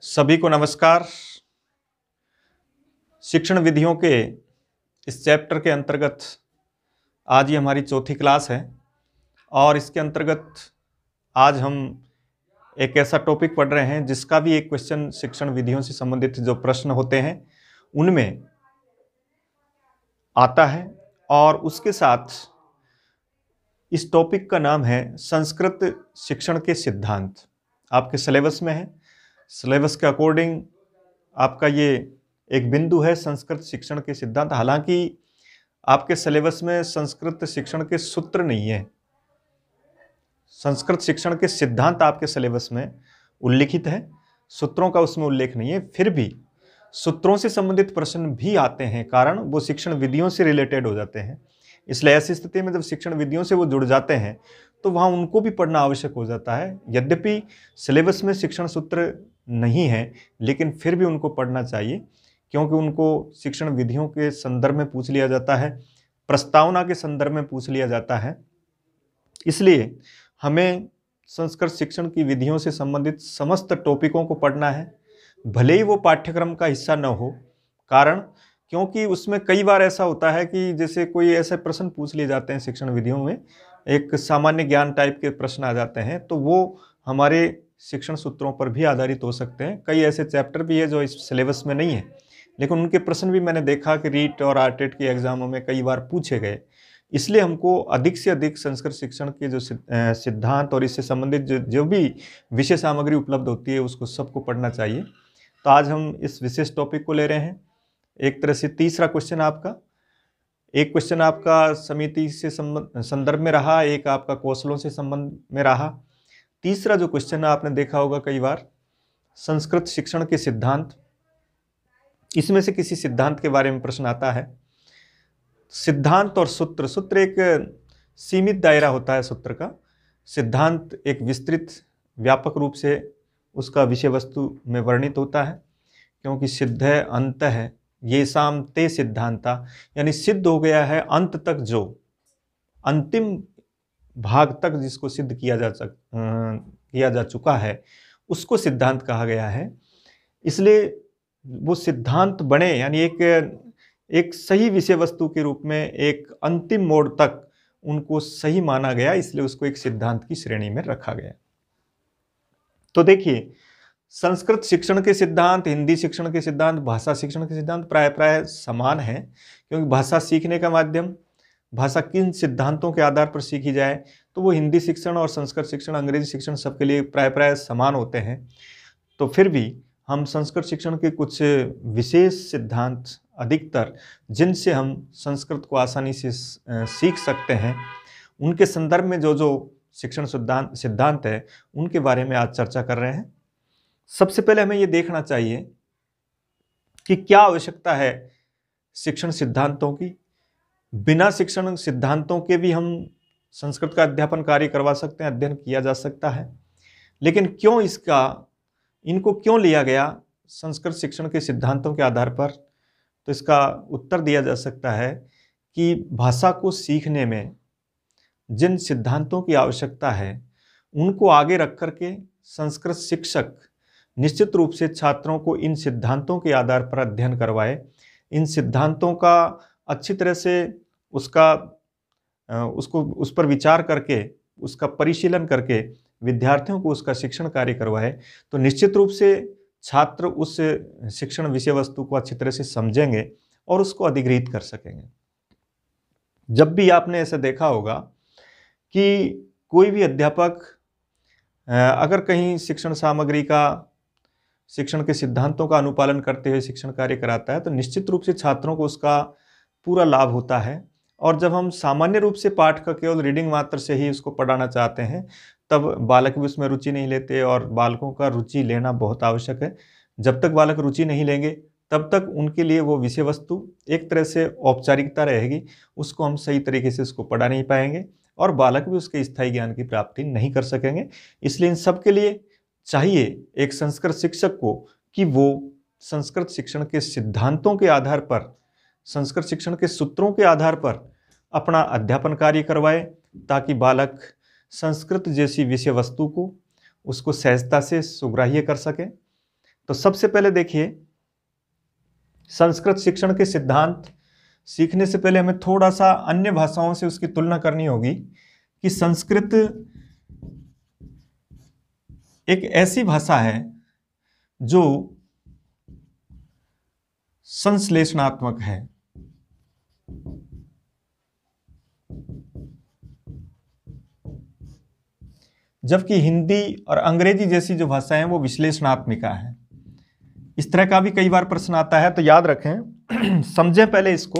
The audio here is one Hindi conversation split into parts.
सभी को नमस्कार। शिक्षण विधियों के इस चैप्टर के अंतर्गत आज ये हमारी चौथी क्लास है और इसके अंतर्गत आज हम एक ऐसा टॉपिक पढ़ रहे हैं जिसका भी एक क्वेश्चन शिक्षण विधियों से संबंधित जो प्रश्न होते हैं उनमें आता है और उसके साथ इस टॉपिक का नाम है संस्कृत शिक्षण के सिद्धांत। आपके सिलेबस में है, सिलेबस के अकॉर्डिंग आपका ये एक बिंदु है संस्कृत शिक्षण के सिद्धांत। हालांकि आपके सिलेबस में संस्कृत शिक्षण के सूत्र नहीं है, संस्कृत शिक्षण के सिद्धांत आपके सिलेबस में उल्लिखित है, सूत्रों का उसमें उल्लेख नहीं है। फिर भी सूत्रों से संबंधित प्रश्न भी आते हैं, कारण वो शिक्षण विधियों से रिलेटेड हो जाते हैं। इसलिए ऐसी स्थिति में जब शिक्षण विधियों से वो जुड़ जाते हैं तो वहाँ उनको भी पढ़ना आवश्यक हो जाता है। यद्यपि सिलेबस में शिक्षण सूत्र नहीं है, लेकिन फिर भी उनको पढ़ना चाहिए, क्योंकि उनको शिक्षण विधियों के संदर्भ में पूछ लिया जाता है, प्रस्तावना के संदर्भ में पूछ लिया जाता है। इसलिए हमें संस्कृत शिक्षण की विधियों से संबंधित समस्त टॉपिकों को पढ़ना है, भले ही वो पाठ्यक्रम का हिस्सा न हो। कारण क्योंकि उसमें कई बार ऐसा होता है कि जैसे कोई ऐसे प्रश्न पूछ लिए जाते हैं शिक्षण विधियों में, एक सामान्य ज्ञान टाइप के प्रश्न आ जाते हैं, तो वो हमारे शिक्षण सूत्रों पर भी आधारित हो सकते हैं। कई ऐसे चैप्टर भी है जो इस सिलेबस में नहीं है, लेकिन उनके प्रश्न भी मैंने देखा कि रीट और आरटेट के एग्जामों में कई बार पूछे गए। इसलिए हमको अधिक से अधिक संस्कृत शिक्षण के जो सिद्धांत और इससे संबंधित जो भी विषय सामग्री उपलब्ध होती है उसको सबको पढ़ना चाहिए। तो आज हम इस विशेष टॉपिक को ले रहे हैं। एक तरह से तीसरा क्वेश्चन आपका, एक क्वेश्चन आपका समिति से संदर्भ में रहा, एक आपका कौशलों से संबंध में रहा। तीसरा जो क्वेश्चन आपने देखा होगा कई बार, संस्कृत शिक्षण के सिद्धांत, इसमें से किसी सिद्धांत के बारे में प्रश्न आता है। सिद्धांत और सूत्र, सूत्र एक सीमित दायरा होता है सूत्र का, सिद्धांत एक विस्तृत व्यापक रूप से उसका विषय वस्तु में वर्णित होता है, क्योंकि सिद्ध है अंत है ये साम ते सिद्धांता, यानी सिद्ध हो गया है अंत तक, जो अंतिम भाग तक जिसको सिद्ध किया जा चुका है उसको सिद्धांत कहा गया है। इसलिए वो सिद्धांत बने यानी एक सही विषय वस्तु के रूप में एक अंतिम मोड़ तक उनको सही माना गया, इसलिए उसको एक सिद्धांत की श्रेणी में रखा गया। तो देखिए, संस्कृत शिक्षण के सिद्धांत, हिंदी शिक्षण के सिद्धांत, भाषा शिक्षण के सिद्धांत प्राय समान है, क्योंकि भाषा सीखने का माध्यम, भाषा किन सिद्धांतों के आधार पर सीखी जाए, तो वो हिंदी शिक्षण और संस्कृत शिक्षण, अंग्रेजी शिक्षण सबके लिए प्राय समान होते हैं। तो फिर भी हम संस्कृत शिक्षण के कुछ विशेष सिद्धांत अधिकतर जिनसे हम संस्कृत को आसानी से सीख सकते हैं, उनके संदर्भ में जो शिक्षण सिद्धांत है उनके बारे में आज चर्चा कर रहे हैं। सबसे पहले हमें ये देखना चाहिए कि क्या आवश्यकता है शिक्षण सिद्धांतों की। बिना शिक्षण सिद्धांतों के भी हम संस्कृत का अध्यापन कार्य करवा सकते हैं, अध्ययन किया जा सकता है, लेकिन क्यों इनको क्यों लिया गया संस्कृत शिक्षण के सिद्धांतों के आधार पर? तो इसका उत्तर दिया जा सकता है कि भाषा को सीखने में जिन सिद्धांतों की आवश्यकता है उनको आगे रख करके संस्कृत शिक्षक निश्चित रूप से छात्रों को इन सिद्धांतों के आधार पर अध्ययन करवाए, इन सिद्धांतों का अच्छी तरह से उस पर विचार करके, उसका परिशीलन करके विद्यार्थियों को उसका शिक्षण कार्य करवाए, तो निश्चित रूप से छात्र उस शिक्षण विषय वस्तु को अच्छी तरह से समझेंगे और उसको अधिग्रहित कर सकेंगे। जब भी आपने ऐसा देखा होगा कि कोई भी अध्यापक अगर कहीं शिक्षण सामग्री का, शिक्षण के सिद्धांतों का अनुपालन करते हुए शिक्षण कार्य कराता है, तो निश्चित रूप से छात्रों को उसका पूरा लाभ होता है। और जब हम सामान्य रूप से पाठ का केवल रीडिंग मात्र से ही उसको पढ़ाना चाहते हैं, तब बालक भी उसमें रुचि नहीं लेते, और बालकों का रुचि लेना बहुत आवश्यक है। जब तक बालक रुचि नहीं लेंगे तब तक उनके लिए वो विषय वस्तु एक तरह से औपचारिकता रहेगी, उसको हम सही तरीके से उसको पढ़ा नहीं पाएंगे और बालक भी उसके स्थायी ज्ञान की प्राप्ति नहीं कर सकेंगे। इसलिए इन सब के लिए चाहिए एक संस्कृत शिक्षक को कि वो संस्कृत शिक्षण के सिद्धांतों के आधार पर, संस्कृत शिक्षण के सूत्रों के आधार पर अपना अध्यापन कार्य करवाए, ताकि बालक संस्कृत जैसी विषय वस्तु को उसको सहजता से सुग्राह्य कर सके। तो सबसे पहले देखिए, संस्कृत शिक्षण के सिद्धांत सीखने से पहले हमें थोड़ा सा अन्य भाषाओं से उसकी तुलना करनी होगी कि संस्कृत एक ऐसी भाषा है जो संश्लेषणात्मक है, जबकि हिंदी और अंग्रेजी जैसी जो भाषाएं हैं वो विश्लेषणात्मिका है। इस तरह का भी कई बार प्रश्न आता है, तो याद रखें, समझें पहले इसको।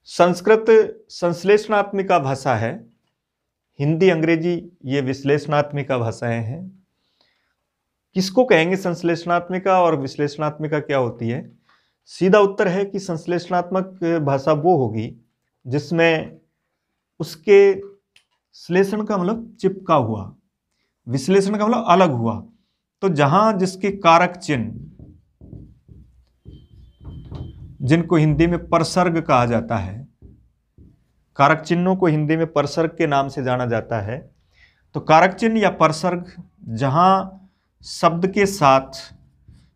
संस्कृत संश्लेषणात्मिका भाषा है, हिंदी अंग्रेजी ये विश्लेषणात्मिका भाषाएं हैं। किसको कहेंगे संश्लेषणात्मिका और विश्लेषणात्मिका क्या होती है? सीधा उत्तर है कि संश्लेषणात्मक भाषा वो होगी जिसमें उसके श्लेषण का मतलब चिपका हुआ, विश्लेषण का मतलब अलग हुआ। तो जहां जिसके कारक चिन्ह, जिनको हिंदी में परसर्ग कहा जाता है, कारक चिन्हों को हिंदी में परसर्ग के नाम से जाना जाता है, तो कारक चिन्ह या परसर्ग जहां शब्द के साथ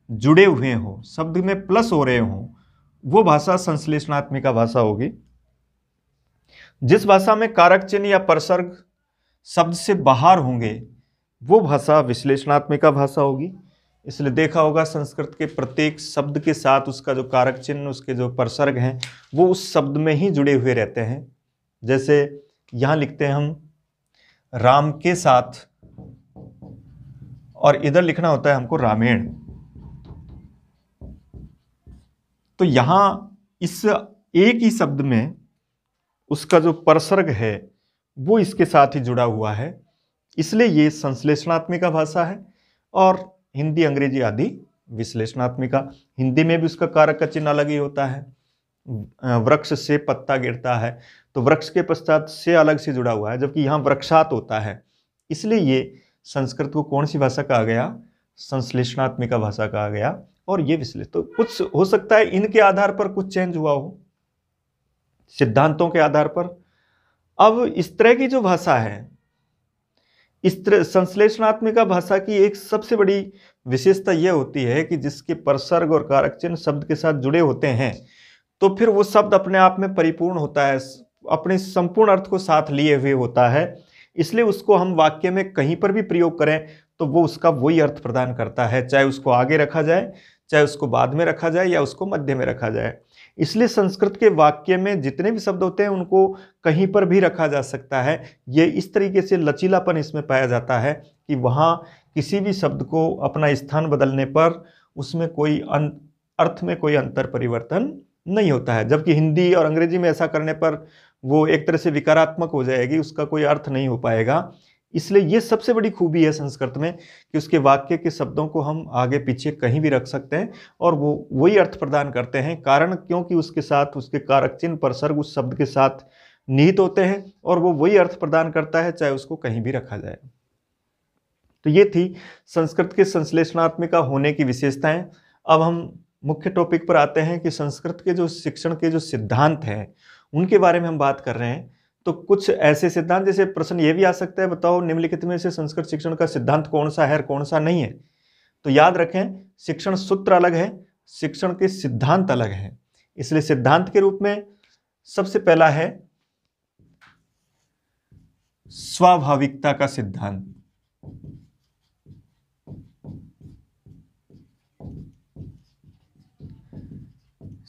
जुड़े हुए हो, शब्द में प्लस हो रहे हो, वो भाषा संश्लेषणात्मिका भाषा होगी। जिस भाषा में कारक चिन्ह या परसर्ग शब्द से बाहर होंगे वो भाषा विश्लेषणात्मिका भाषा होगी। इसलिए देखा होगा संस्कृत के प्रत्येक शब्द के साथ उसका जो कारक चिन्ह, उसके जो परसर्ग हैं, वो उस शब्द में ही जुड़े हुए रहते हैं। जैसे यहां लिखते हैं हम राम के साथ, और इधर लिखना होता है हमको रामेण। तो यहां इस एक ही शब्द में उसका जो परसर्ग है वो इसके साथ ही जुड़ा हुआ है, इसलिए ये संश्लेषणात्मिका भाषा है। और हिंदी अंग्रेजी आदि विश्लेषणात्मिका। हिंदी में भी उसका कारक का चिन्ह अलग ही होता है। वृक्ष से पत्ता गिरता है तो वृक्ष के पश्चात से अलग से जुड़ा हुआ है, जबकि यहाँ वृक्षात होता है। इसलिए ये संस्कृत को कौन सी भाषा कहा गया? संश्लेषणात्मिका भाषा कहा गया। और ये विश्लेषण, तो कुछ हो सकता है इनके आधार पर कुछ चेंज हुआ हो, सिद्धांतों के आधार पर। अब इस तरह की जो भाषा है, इस तरह संश्लेषणात्मिका भाषा की एक सबसे बड़ी विशेषता यह होती है कि जिसके परसर्ग और कारक चिन्ह शब्द के साथ जुड़े होते हैं, तो फिर वो शब्द अपने आप में परिपूर्ण होता है, अपने संपूर्ण अर्थ को साथ लिए हुए होता है। इसलिए उसको हम वाक्य में कहीं पर भी प्रयोग करें तो वो उसका वही अर्थ प्रदान करता है, चाहे उसको आगे रखा जाए, चाहे उसको बाद में रखा जाए, या उसको मध्य में रखा जाए। इसलिए संस्कृत के वाक्य में जितने भी शब्द होते हैं उनको कहीं पर भी रखा जा सकता है। ये इस तरीके से लचीलापन इसमें पाया जाता है कि वहाँ किसी भी शब्द को अपना स्थान बदलने पर उसमें कोई अर्थ में कोई अंतर परिवर्तन नहीं होता है। जबकि हिंदी और अंग्रेजी में ऐसा करने पर वो एक तरह से विकारात्मक हो जाएगी, उसका कोई अर्थ नहीं हो पाएगा। इसलिए ये सबसे बड़ी खूबी है संस्कृत में कि उसके वाक्य के शब्दों को हम आगे पीछे कहीं भी रख सकते हैं और वो वही अर्थ प्रदान करते हैं। कारण क्योंकि उसके साथ उसके कारक चिन्ह परसर्ग उस शब्द के साथ निहित होते हैं और वो वही अर्थ प्रदान करता है, चाहे उसको कहीं भी रखा जाए। तो ये थी संस्कृत के संश्लेषणात्मिका होने की विशेषताएं। अब हम मुख्य टॉपिक पर आते हैं कि संस्कृत के जो शिक्षण के जो सिद्धांत हैं उनके बारे में हम बात कर रहे हैं। तो कुछ ऐसे सिद्धांत, जैसे प्रश्न ये भी आ सकता है, बताओ निम्नलिखित में से संस्कृत शिक्षण का सिद्धांत कौन सा है और कौन सा नहीं है? तो याद रखें, शिक्षण सूत्र अलग है, शिक्षण के सिद्धांत अलग है। इसलिए सिद्धांत के रूप में सबसे पहला है स्वाभाविकता का सिद्धांत।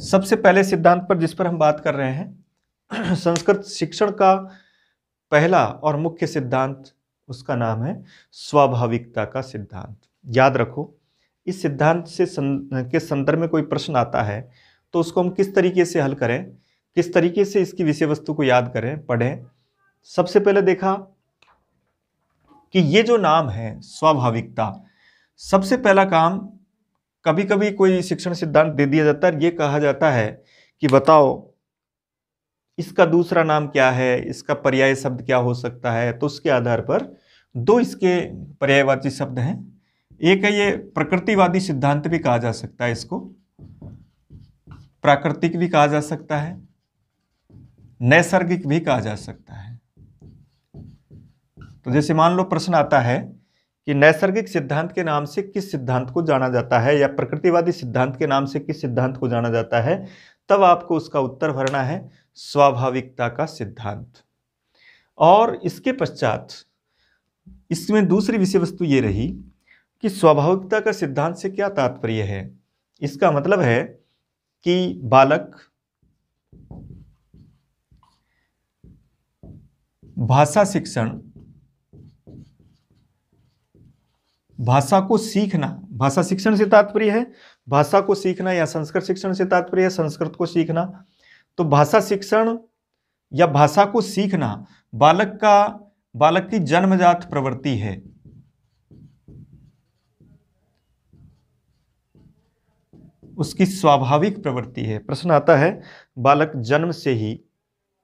सबसे पहले सिद्धांत पर जिस पर हम बात कर रहे हैं, संस्कृत शिक्षण का पहला और मुख्य सिद्धांत, उसका नाम है स्वाभाविकता का सिद्धांत। याद रखो, इस सिद्धांत से के संदर्भ में कोई प्रश्न आता है तो उसको हम किस तरीके से हल करें, किस तरीके से इसकी विषय वस्तु को याद करें, पढ़ें। सबसे पहले देखा कि ये जो नाम है स्वाभाविकता, सबसे पहला काम, कभी कभी कोई शिक्षण सिद्धांत दे दिया जाता है, ये कहा जाता है कि बताओ इसका दूसरा नाम क्या है, इसका पर्याय शब्द क्या हो सकता है। तो उसके आधार पर दो इसके पर्यायवाची शब्द हैं। एक है ये प्रकृतिवादी सिद्धांत भी कहा जा सकता है, इसको प्राकृतिक भी कहा जा सकता है, नैसर्गिक भी कहा जा सकता है। तो जैसे मान लो प्रश्न आता है कि नैसर्गिक सिद्धांत के नाम से किस सिद्धांत को जाना जाता है या प्रकृतिवादी सिद्धांत के नाम से किस सिद्धांत को जाना जाता है, तब आपको उसका उत्तर भरना है स्वाभाविकता का सिद्धांत। और इसके पश्चात इसमें दूसरी विषय वस्तु ये रही कि स्वाभाविकता का सिद्धांत से क्या तात्पर्य है। इसका मतलब है कि बालक भाषा शिक्षण, भाषा को सीखना, भाषा शिक्षण से तात्पर्य है भाषा को सीखना, या संस्कृत शिक्षण से तात्पर्य है संस्कृत को सीखना। तो भाषा शिक्षण या भाषा को सीखना बालक की जन्मजात प्रवृत्ति है। उसकी स्वाभाविक प्रवृत्ति है। प्रश्न आता है, बालक जन्म से ही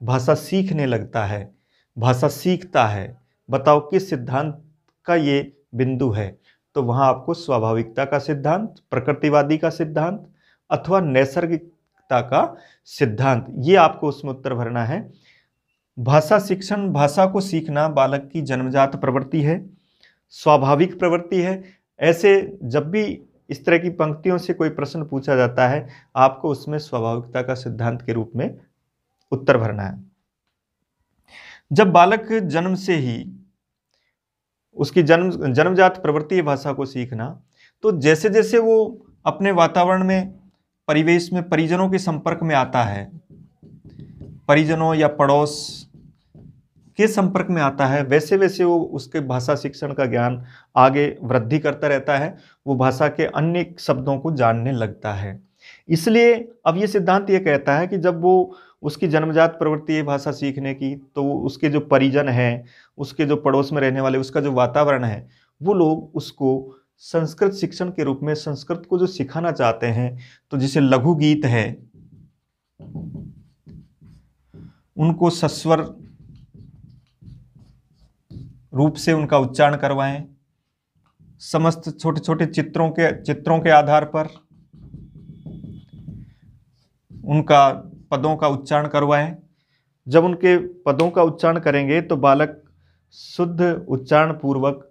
भाषा सीखने लगता है, भाषा सीखता है, बताओ किस सिद्धांत का ये बिंदु है। तो वहां आपको स्वाभाविकता का सिद्धांत, प्रकृतिवादी का सिद्धांत अथवा नैसर्गिकता का सिद्धांत, ये आपको उसमें उत्तर भरना है। भाषा शिक्षण, भाषा को सीखना बालक की जन्मजात प्रवृत्ति है, स्वाभाविक प्रवृत्ति है। ऐसे जब भी इस तरह की पंक्तियों से कोई प्रश्न पूछा जाता है, आपको उसमें स्वाभाविकता का सिद्धांत के रूप में उत्तर भरना है। जब बालक जन्म से ही उसकी जन्मजात प्रवृत्ति है भाषा को सीखना, तो जैसे जैसे वो अपने वातावरण में, परिवेश में परिजनों के संपर्क में आता है, परिजनों या पड़ोस के संपर्क में आता है, वैसे वैसे वो उसके भाषा शिक्षण का ज्ञान आगे वृद्धि करता रहता है, वो भाषा के अन्य शब्दों को जानने लगता है। इसलिए अब ये सिद्धांत ये कहता है कि जब वो उसकी जन्मजात प्रवृत्ति है भाषा सीखने की, तो उसके जो परिजन हैं, उसके जो पड़ोस में रहने वाले, उसका जो वातावरण है, वो लोग उसको संस्कृत शिक्षण के रूप में संस्कृत को जो सिखाना चाहते हैं, तो जैसे लघु गीत है उनको सस्वर रूप से उनका उच्चारण करवाएं, समस्त छोटे छोटे चित्रों के आधार पर उनका पदों का उच्चारण करवाएं। जब उनके पदों का उच्चारण करेंगे तो बालक शुद्ध उच्चारण पूर्वक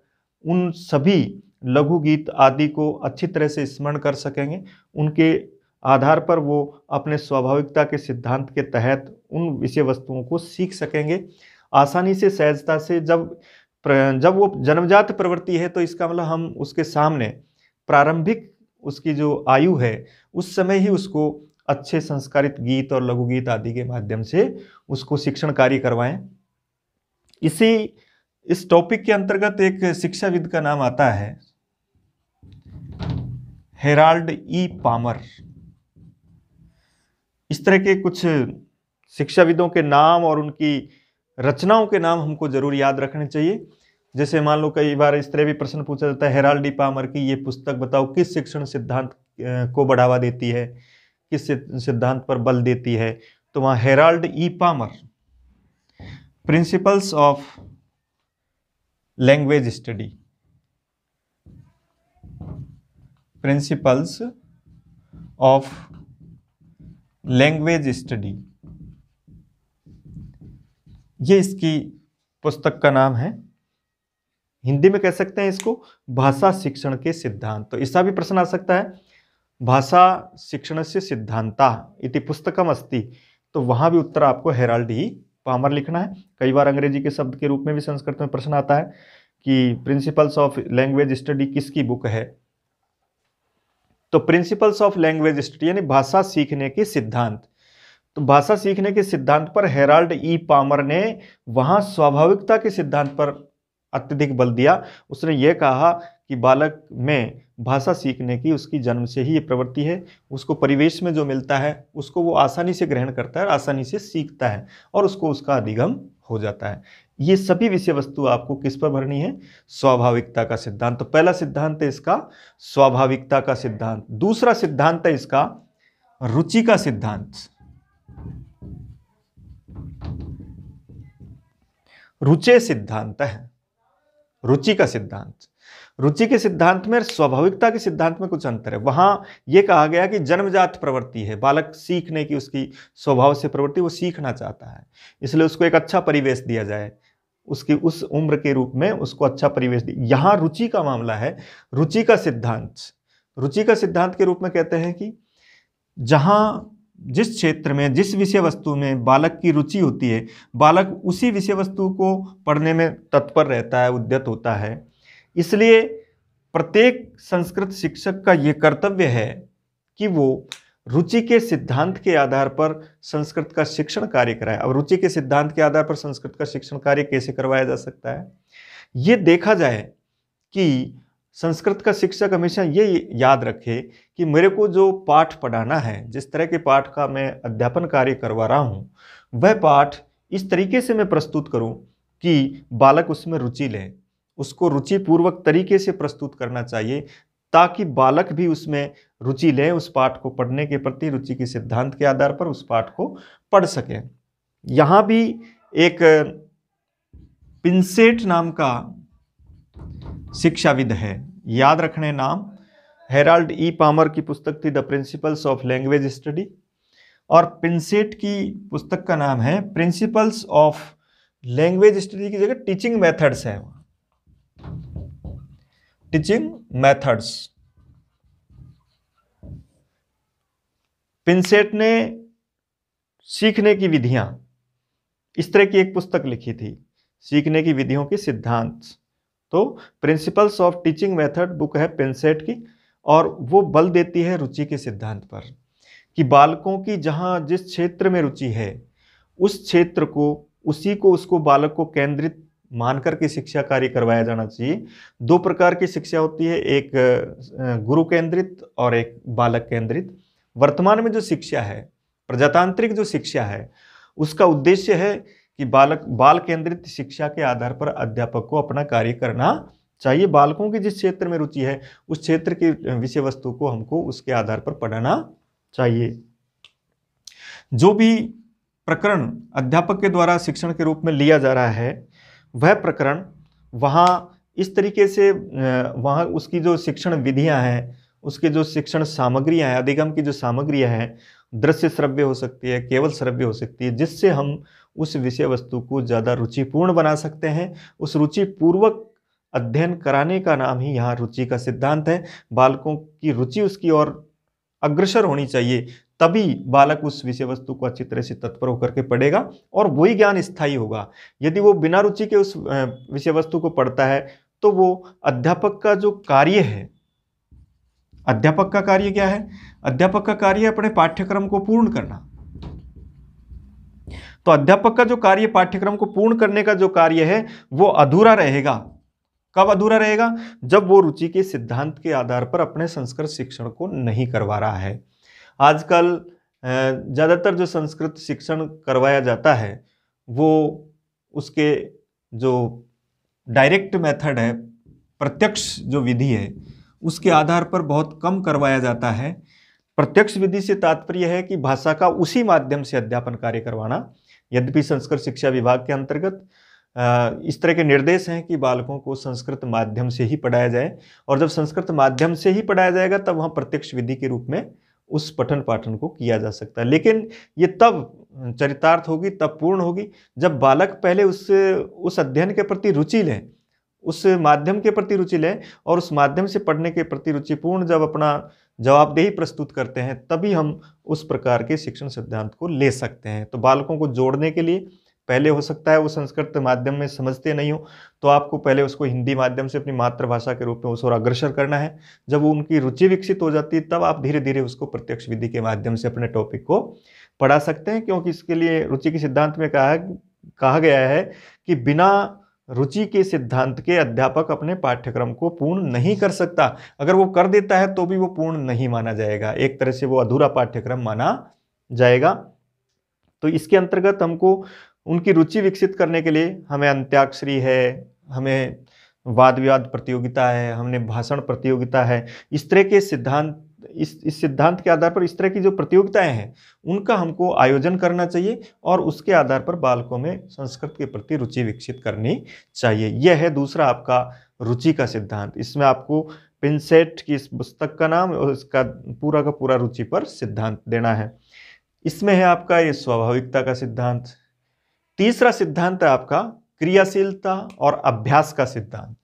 उन सभी लघु गीत आदि को अच्छी तरह से स्मरण कर सकेंगे। उनके आधार पर वो अपने स्वाभाविकता के सिद्धांत के तहत उन विषय वस्तुओं को सीख सकेंगे आसानी से, सहजता से। जब वो जन्मजात प्रवृत्ति है, तो इसका मतलब हम उसके सामने प्रारंभिक उसकी जो आयु है, उस समय ही उसको अच्छे संस्कारित गीत और लघु गीत आदि के माध्यम से उसको शिक्षण कार्य करवाएं। इस टॉपिक के अंतर्गत एक शिक्षाविद का नाम आता है हेराल्ड ई पामर। इस तरह के कुछ शिक्षाविदों के नाम और उनकी रचनाओं के नाम हमको जरूर याद रखने चाहिए। जैसे मान लो कई बार इस तरह भी प्रश्न पूछा जाता है, हेराल्ड ई पामर की ये पुस्तक बताओ किस शिक्षण सिद्धांत को बढ़ावा देती है, किस सिद्धांत पर बल देती है। तो वहां Harold E Palmer principles of language study, principles of language study, ये इसकी पुस्तक का नाम है। हिंदी में कह सकते हैं इसको भाषा शिक्षण के सिद्धांत। तो इसका भी प्रश्न आ सकता है, भाषा शिक्षणस्य सिद्धांता इति पुस्तकम अस्ति, तो वहां भी उत्तर आपको हेराल्ड ई पामर लिखना है। कई बार अंग्रेजी के शब्द के रूप में भी संस्कृत में प्रश्न आता है कि प्रिंसिपल्स ऑफ लैंग्वेज स्टडी किसकी बुक है। तो प्रिंसिपल्स ऑफ लैंग्वेज स्टडी यानी भाषा सीखने के सिद्धांत। तो भाषा सीखने के सिद्धांत पर हेराल्ड ई पामर ने वहां स्वाभाविकता के सिद्धांत पर अत्यधिक बल दिया। उसने यह कहा कि बालक में भाषा सीखने की उसकी जन्म से ही ये प्रवृत्ति है, उसको परिवेश में जो मिलता है उसको वो आसानी से ग्रहण करता है, आसानी से सीखता है और उसको उसका अधिगम हो जाता है। ये सभी विषय वस्तु आपको किस पर भरनी है, स्वाभाविकता का सिद्धांत। तो पहला सिद्धांत है इसका स्वाभाविकता का सिद्धांत। दूसरा सिद्धांत है इसका रुचि का सिद्धांत। रुचि सिद्धांत है, रुचि का सिद्धांत। रुचि के सिद्धांत में स्वाभाविकता के सिद्धांत में कुछ अंतर है। वहां यह कहा गया कि जन्मजात प्रवृत्ति है, बालक सीखने की उसकी स्वभाव से प्रवृत्ति, वो सीखना चाहता है, इसलिए उसको एक अच्छा परिवेश दिया जाए, उसकी उस उम्र के रूप में उसको अच्छा परिवेश दी। यहाँ रुचि का मामला है, रुचि का सिद्धांत। रुचि का सिद्धांत के रूप में कहते हैं कि जहां जिस क्षेत्र में, जिस विषय वस्तु में बालक की रुचि होती है, बालक उसी विषय वस्तु को पढ़ने में तत्पर रहता है, उद्यत होता है। इसलिए प्रत्येक संस्कृत शिक्षक का यह कर्तव्य है कि वो रुचि के सिद्धांत के आधार पर संस्कृत का शिक्षण कार्य कराए। अब रुचि के सिद्धांत के आधार पर संस्कृत का शिक्षण कार्य कैसे करवाया जा सकता है? ये देखा जाए कि संस्कृत का शिक्षक हमेशा ये याद रखे कि मेरे को जो पाठ पढ़ाना है, जिस तरह के पाठ का मैं अध्यापन कार्य करवा रहा हूँ, वह पाठ इस तरीके से मैं प्रस्तुत करूँ कि बालक उसमें रुचि ले। उसको रुचिपूर्वक तरीके से प्रस्तुत करना चाहिए ताकि बालक भी उसमें रुचि ले, उस पाठ को पढ़ने के प्रति रुचि के सिद्धांत के आधार पर उस पाठ को पढ़ सके। यहाँ भी एक पिंसेट नाम का शिक्षाविद है, याद रखने नाम। हेराल्ड ई पामर की पुस्तक थी the principles of language study, और पिंसेट की पुस्तक का नाम है प्रिंसिपल्स ऑफ लैंग्वेज स्टडी की जगह टीचिंग मेथड्स है, टीचिंग मेथड्स। पिंसेट ने सीखने की विधियां, इस तरह की एक पुस्तक लिखी थी, सीखने की विधियों के सिद्धांत। तो principles of teaching method book है पिंसेट की, और वो बल देती है रुचि के सिद्धांत पर कि बालकों की जहां जिस क्षेत्र में रुचि है उस क्षेत्र को, उसी को, उसको बालक को केंद्रित मान करके शिक्षा कार्य करवाया जाना चाहिए। दो प्रकार की शिक्षा होती है, एक गुरु केंद्रित और एक बालक केंद्रित। वर्तमान में जो शिक्षा है, प्रजातांत्रिक जो शिक्षा है, उसका उद्देश्य है कि बाल केंद्रित शिक्षा के आधार पर अध्यापक को अपना कार्य करना चाहिए। बालकों की जिस क्षेत्र में रुचि है उस क्षेत्र की विषय वस्तु को हमको उसके आधार पर पढ़ाना चाहिए। जो भी प्रकरण अध्यापक के द्वारा शिक्षण के रूप में लिया जा रहा है, वह प्रकरण वहाँ इस तरीके से वहाँ उसकी जो शिक्षण विधियाँ हैं, उसके जो शिक्षण सामग्रियाँ हैं, अधिगम की जो सामग्रियाँ हैं, दृश्य श्रव्य हो सकती है, केवल श्रव्य हो सकती है, जिससे हम उस विषय वस्तु को ज़्यादा रुचिपूर्ण बना सकते हैं। उस रुचिपूर्वक अध्ययन कराने का नाम ही यहाँ रुचि का सिद्धांत है। बालकों की रुचि उसकी ओर अग्रसर होनी चाहिए, तभी बालक उस विषय वस्तु को अच्छी तरह से तत्पर होकर के पढ़ेगा और वही ज्ञान स्थायी होगा। यदि वो बिना रुचि के उस विषय वस्तु को पढ़ता है तो वो अध्यापक का जो कार्य है, अध्यापक का कार्य क्या है? अध्यापक का कार्य अपने पाठ्यक्रम को पूर्ण करना। तो अध्यापक का जो कार्य, पाठ्यक्रम को पूर्ण करने का जो कार्य है, वो अधूरा रहेगा। कब अधूरा रहेगा? जब वो रुचि के सिद्धांत के आधार पर अपने संस्कृत शिक्षण को नहीं करवा रहा है। आजकल ज़्यादातर जो संस्कृत शिक्षण करवाया जाता है वो उसके जो डायरेक्ट मेथड है, प्रत्यक्ष जो विधि है, उसके आधार पर बहुत कम करवाया जाता है। प्रत्यक्ष विधि से तात्पर्य है कि भाषा का उसी माध्यम से अध्यापन कार्य करवाना। यद्यपि संस्कृत शिक्षा विभाग के अंतर्गत इस तरह के निर्देश हैं कि बालकों को संस्कृत माध्यम से ही पढ़ाया जाए, और जब संस्कृत माध्यम से ही पढ़ाया जाएगा तब वहाँ प्रत्यक्ष विधि के रूप में उस पठन पाठन को किया जा सकता है। लेकिन ये तब चरितार्थ होगी, तब पूर्ण होगी, जब बालक पहले उस अध्ययन के प्रति रुचि लें, उस माध्यम के प्रति रुचि लें, और उस माध्यम से पढ़ने के प्रति रुचिपूर्ण जब अपना जवाबदेही प्रस्तुत करते हैं, तभी हम उस प्रकार के शिक्षण सिद्धांत को ले सकते हैं। तो बालकों को जोड़ने के लिए पहले हो सकता है वो संस्कृत माध्यम में समझते नहीं हो, तो आपको पहले उसको हिंदी माध्यम से अपनी मातृभाषा के रूप में उस ओर अग्रसर करना है। जब वो उनकी रुचि विकसित हो जाती है तब आप धीरे धीरे उसको प्रत्यक्ष विधि के माध्यम से अपने टॉपिक को पढ़ा सकते हैं, क्योंकि इसके लिए रुचि के सिद्धांत में कहा गया है कि बिना रुचि के सिद्धांत के अध्यापक अपने पाठ्यक्रम को पूर्ण नहीं कर सकता। अगर वो कर देता है तो भी वो पूर्ण नहीं माना जाएगा, एक तरह से वो अधूरा पाठ्यक्रम माना जाएगा। तो इसके अंतर्गत हमको उनकी रुचि विकसित करने के लिए हमें अंत्याक्षरी है, हमें वाद विवाद प्रतियोगिता है, हमने भाषण प्रतियोगिता है, इस तरह के सिद्धांत, इस सिद्धांत के आधार पर इस तरह की जो प्रतियोगिताएं हैं उनका हमको आयोजन करना चाहिए, और उसके आधार पर बालकों में संस्कृत के प्रति रुचि विकसित करनी चाहिए। यह है दूसरा आपका रुचि का सिद्धांत। इसमें आपको पिंसेट की इस पुस्तक का नाम और इसका पूरा का पूरा रुचि पर सिद्धांत देना है। इसमें है आपका ये स्वाभाविकता का सिद्धांत। तीसरा सिद्धांत है आपका क्रियाशीलता और अभ्यास का सिद्धांत।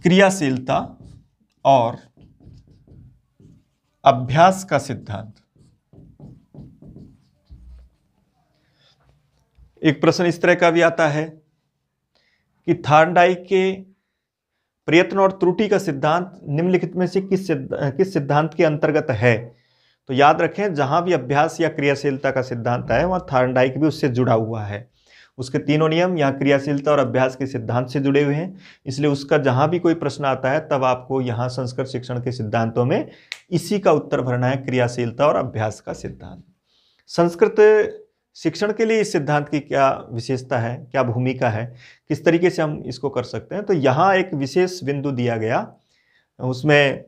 क्रियाशीलता और अभ्यास का सिद्धांत। एक प्रश्न इस तरह का भी आता है कि थार्नडाइक के प्रयत्न और त्रुटि का सिद्धांत निम्नलिखित में से किस सिद्धांत के अंतर्गत है? तो याद रखें, जहां भी अभ्यास या क्रियाशीलता का सिद्धांत है वहां थार्नडाइक भी उससे जुड़ा हुआ है। उसके तीनों नियम यहाँ क्रियाशीलता और अभ्यास के सिद्धांत से जुड़े हुए हैं, इसलिए उसका जहां भी कोई प्रश्न आता है तब आपको यहाँ संस्कृत शिक्षण के सिद्धांतों में इसी का उत्तर भरना है, क्रियाशीलता और अभ्यास का सिद्धांत। संस्कृत शिक्षण के लिए इस सिद्धांत की क्या विशेषता है, क्या भूमिका है, किस तरीके से हम इसको कर सकते हैं? तो यहाँ एक विशेष बिंदु दिया गया, उसमें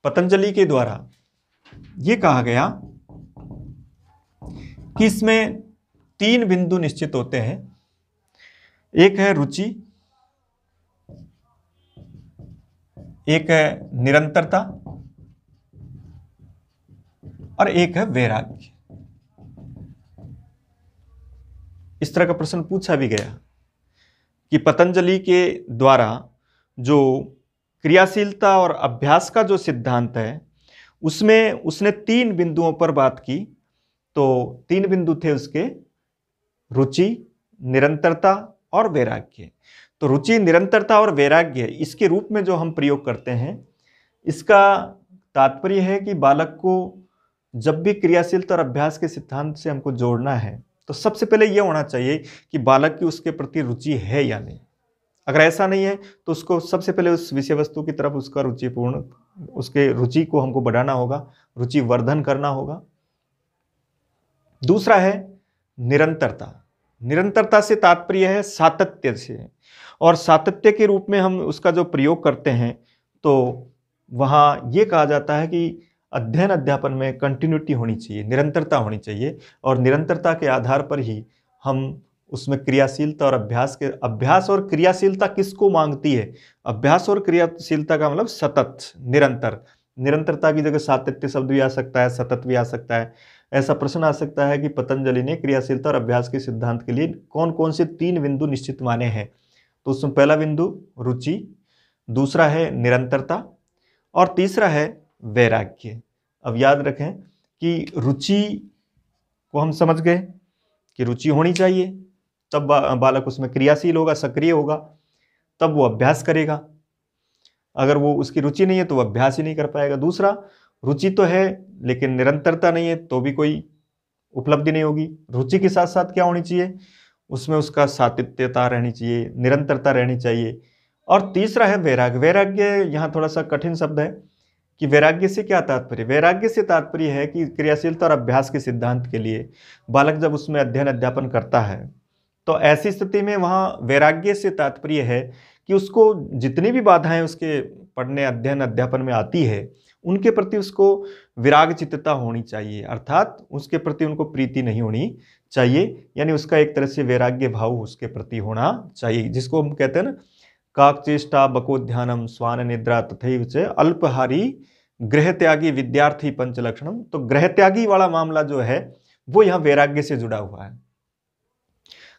पतंजलि के द्वारा ये कहा गया कि इसमें 3 बिंदु निश्चित होते हैं। एक है रुचि, एक है निरंतरता और एक है वैराग्य। इस तरह का प्रश्न पूछा भी गया कि पतंजलि के द्वारा जो क्रियाशीलता और अभ्यास का जो सिद्धांत है उसमें उसने 3 बिंदुओं पर बात की। तो 3 बिंदु थे उसके, रुचि, निरंतरता और वैराग्य। तो रुचि, निरंतरता और वैराग्य इसके रूप में जो हम प्रयोग करते हैं, इसका तात्पर्य है कि बालक को जब भी क्रियाशीलता और अभ्यास के सिद्धांत से हमको जोड़ना है तो सबसे पहले यह होना चाहिए कि बालक की उसके प्रति रुचि है या नहीं। अगर ऐसा नहीं है तो उसको सबसे पहले उस विषय वस्तु की तरफ उसका रुचिपूर्ण, उसके रुचि को हमको बढ़ाना होगा, रुचि वर्धन करना होगा। दूसरा है निरंतरता। निरंतरता से तात्पर्य है सातत्य से, और सातत्य के रूप में हम उसका जो प्रयोग करते हैं तो वहाँ ये कहा जाता है कि अध्ययन अध्यापन में कंटिन्यूटी होनी चाहिए, निरंतरता होनी चाहिए, और निरंतरता के आधार पर ही हम उसमें क्रियाशीलता और अभ्यास और क्रियाशीलता किसको मांगती है? अभ्यास और क्रियाशीलता का मतलब सतत, निरंतर। निरंतरता की जगह सातत्य शब्द भी आ सकता है, सतत भी आ सकता है। ऐसा प्रश्न आ सकता है कि पतंजलि ने क्रियाशीलता और अभ्यास के सिद्धांत के लिए कौन कौन से 3 बिंदु निश्चित माने हैं? तो उसमें पहला बिंदु रुचि, दूसरा है निरंतरता और तीसरा है वैराग्य। अब याद रखें कि रुचि को हम समझ गए कि रुचि होनी चाहिए, तब बालक उसमें क्रियाशील होगा, सक्रिय होगा, तब वो अभ्यास करेगा। अगर वो उसकी रुचि नहीं है तो वो अभ्यास ही नहीं कर पाएगा। दूसरा, रुचि तो है लेकिन निरंतरता नहीं है तो भी कोई उपलब्धि नहीं होगी। रुचि के साथ साथ क्या होनी चाहिए? उसमें उसका सातत्यता रहनी चाहिए, निरंतरता रहनी चाहिए। और तीसरा है वैराग्य। वैराग्य यहाँ थोड़ा सा कठिन शब्द है कि वैराग्य से क्या तात्पर्य? वैराग्य से तात्पर्य है कि क्रियाशीलता और अभ्यास के सिद्धांत के लिए बालक जब उसमें अध्ययन अध्यापन करता है तो ऐसी स्थिति में वहाँ वैराग्य से तात्पर्य है कि उसको जितनी भी बाधाएं उसके पढ़ने, अध्ययन अध्यापन में आती है उनके प्रति उसको विराग चित्तता होनी चाहिए, अर्थात उसके प्रति उनको प्रीति नहीं होनी चाहिए, यानी उसका एक तरह से वैराग्य भाव उसके प्रति होना चाहिए, जिसको हम कहते हैं ना काकचेष्टा बकोध्यानम स्वान निद्रा तथैव च अल्पहारी गृह त्यागी विद्यार्थी पंचलक्षणम। तो गृह त्यागी वाला मामला जो है वो यहाँ वैराग्य से जुड़ा हुआ है।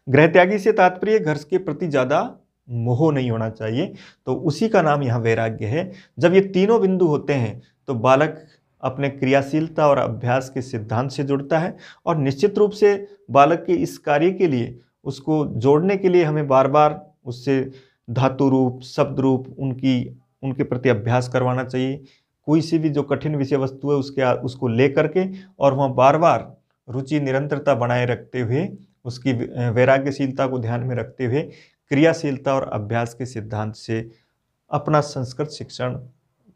गृह त्यागी से तात्पर्य घर के प्रति ज्यादा मोह नहीं होना चाहिए, तो उसी का नाम यहाँ वैराग्य है। जब ये तीनों बिंदु होते हैं तो बालक अपने क्रियाशीलता और अभ्यास के सिद्धांत से जुड़ता है, और निश्चित रूप से बालक के इस कार्य के लिए उसको जोड़ने के लिए हमें बार बार उससे धातु रूप, शब्द रूप उनके प्रति अभ्यास करवाना चाहिए। कोई सी भी जो कठिन विषय वस्तु है उसको ले करके और वहाँ बार बार रुचि, निरंतरता बनाए रखते हुए, उसकी वैराग्यशीलता को ध्यान में रखते हुए क्रियाशीलता और अभ्यास के सिद्धांत से अपना संस्कृत शिक्षण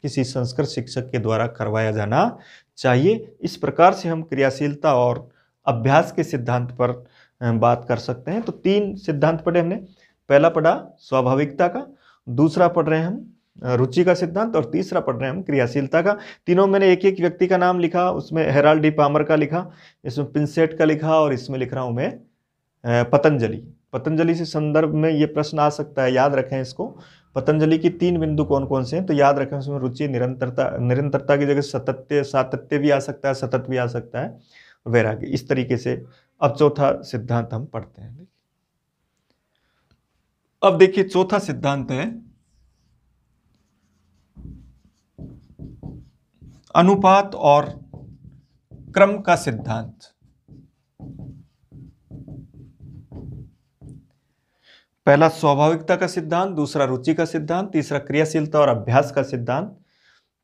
किसी संस्कृत शिक्षक के द्वारा करवाया जाना चाहिए। इस प्रकार से हम क्रियाशीलता और अभ्यास के सिद्धांत पर बात कर सकते हैं। तो 3 सिद्धांत पढ़े हमने। पहला पढ़ा स्वाभाविकता का, दूसरा पढ़ रहे हैं हम रुचि का सिद्धांत, और तीसरा पढ़ रहे हैं हम क्रियाशीलता का। तीनों मैंने एक एक व्यक्ति का नाम लिखा, उसमें हेराल्ड डी पामर का लिखा, इसमें पिंसेट का लिखा, और इसमें लिख रहा हूँ मैं पतंजलि से संदर्भ में ये प्रश्न आ सकता है, याद रखें इसको। पतंजलि की 3 बिंदु कौन कौन से हैं? तो याद रखें उसमें रुचि, निरंतरता की जगह सातत्य भी आ सकता है, सतत भी आ सकता है, वैराग्य। इस तरीके से अब चौथा सिद्धांत हम पढ़ते हैं। अब देखिए चौथा सिद्धांत है अनुपात और क्रम का सिद्धांत। पहला स्वाभाविकता का सिद्धांत, दूसरा रुचि का सिद्धांत, तीसरा क्रियाशीलता और अभ्यास का सिद्धांत।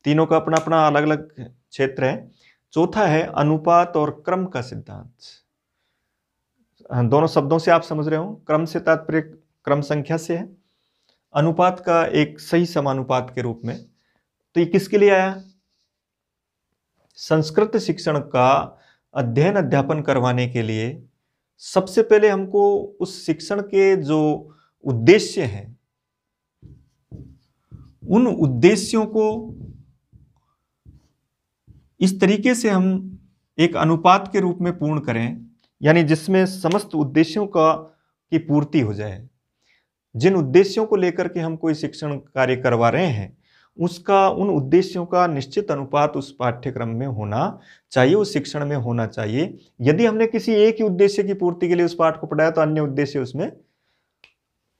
तीनों का अपना अपना अलग अलग क्षेत्र है। चौथा है अनुपात और क्रम का सिद्धांत। दोनों शब्दों से आप समझ रहे हो, क्रम से तात्पर्य क्रम संख्या से है, अनुपात का एक सही समानुपात के रूप में। तो ये किसके लिए आया? संस्कृत शिक्षण का अध्ययन अध्यापन करवाने के लिए सबसे पहले हमको उस शिक्षण के जो उद्देश्य हैं उन उद्देश्यों को इस तरीके से हम एक अनुपात के रूप में पूर्ण करें, यानी जिसमें समस्त उद्देश्यों की पूर्ति हो जाए। जिन उद्देश्यों को लेकर के हम कोई शिक्षण कार्य करवा रहे हैं उन उद्देश्यों का निश्चित अनुपात उस पाठ्यक्रम में होना चाहिए, उस शिक्षण में होना चाहिए। यदि हमने किसी एक ही उद्देश्य की पूर्ति के लिए उस पाठ को पढ़ाया तो अन्य उद्देश्य उसमें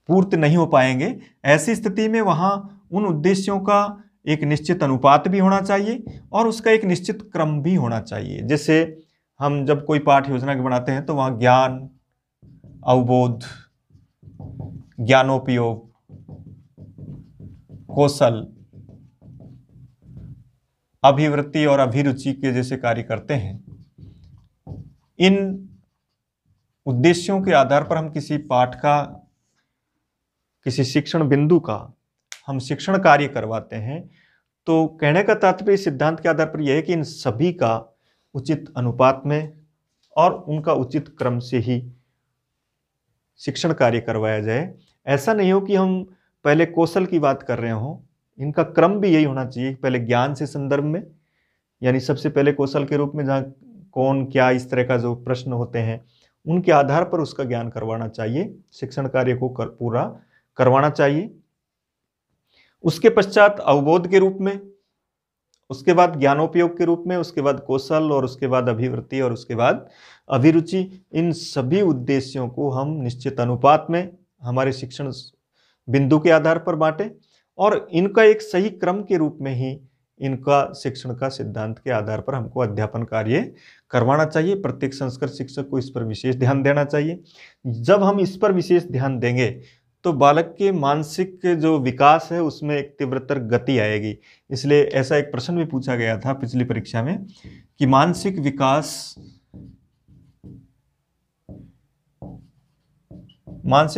पूर्ति नहीं हो पाएंगे। ऐसी स्थिति में वहां उन उद्देश्यों का एक निश्चित अनुपात भी होना चाहिए और उसका एक निश्चित क्रम भी होना चाहिए। जैसे हम जब कोई पाठ योजना के बनाते हैं तो वहां ज्ञान, अवबोध, ज्ञानोपयोग, कौशल, अभिवृत्ति और अभिरुचि के जैसे कार्य करते हैं। इन उद्देश्यों के आधार पर हम किसी पाठ का, किसी शिक्षण बिंदु का हम शिक्षण कार्य करवाते हैं। तो कहने का तात्पर्य सिद्धांत के आधार पर यह है कि इन सभी का उचित अनुपात में और उनका उचित क्रम से ही शिक्षण कार्य करवाया जाए। ऐसा नहीं हो कि हम पहले कौशल की बात कर रहे हों, इनका क्रम भी यही होना चाहिए। पहले ज्ञान से संदर्भ में, यानी सबसे पहले कौशल के रूप में जहाँ कौन क्या इस तरह का जो प्रश्न होते हैं उनके आधार पर उसका ज्ञान करवाना चाहिए, शिक्षण कार्य को पूरा करवाना चाहिए। उसके पश्चात अवबोध के रूप में, उसके बाद ज्ञानोपयोग के रूप में, उसके बाद कौशल और उसके बाद अभिवृत्ति और उसके बाद अभिरुचि। इन सभी उद्देश्यों को हम निश्चित अनुपात में हमारे शिक्षण बिंदु के आधार पर बांटें और इनका एक सही क्रम के रूप में ही इनका शिक्षण का सिद्धांत के आधार पर हमको अध्यापन कार्य करवाना चाहिए। प्रत्येक संस्कृत शिक्षक को इस पर विशेष ध्यान देना चाहिए। जब हम इस पर विशेष ध्यान देंगे तो बालक के मानसिक जो विकास है उसमें एक तीव्रतर गति आएगी। इसलिए ऐसा एक प्रश्न भी पूछा गया था पिछली परीक्षा में कि मानसिक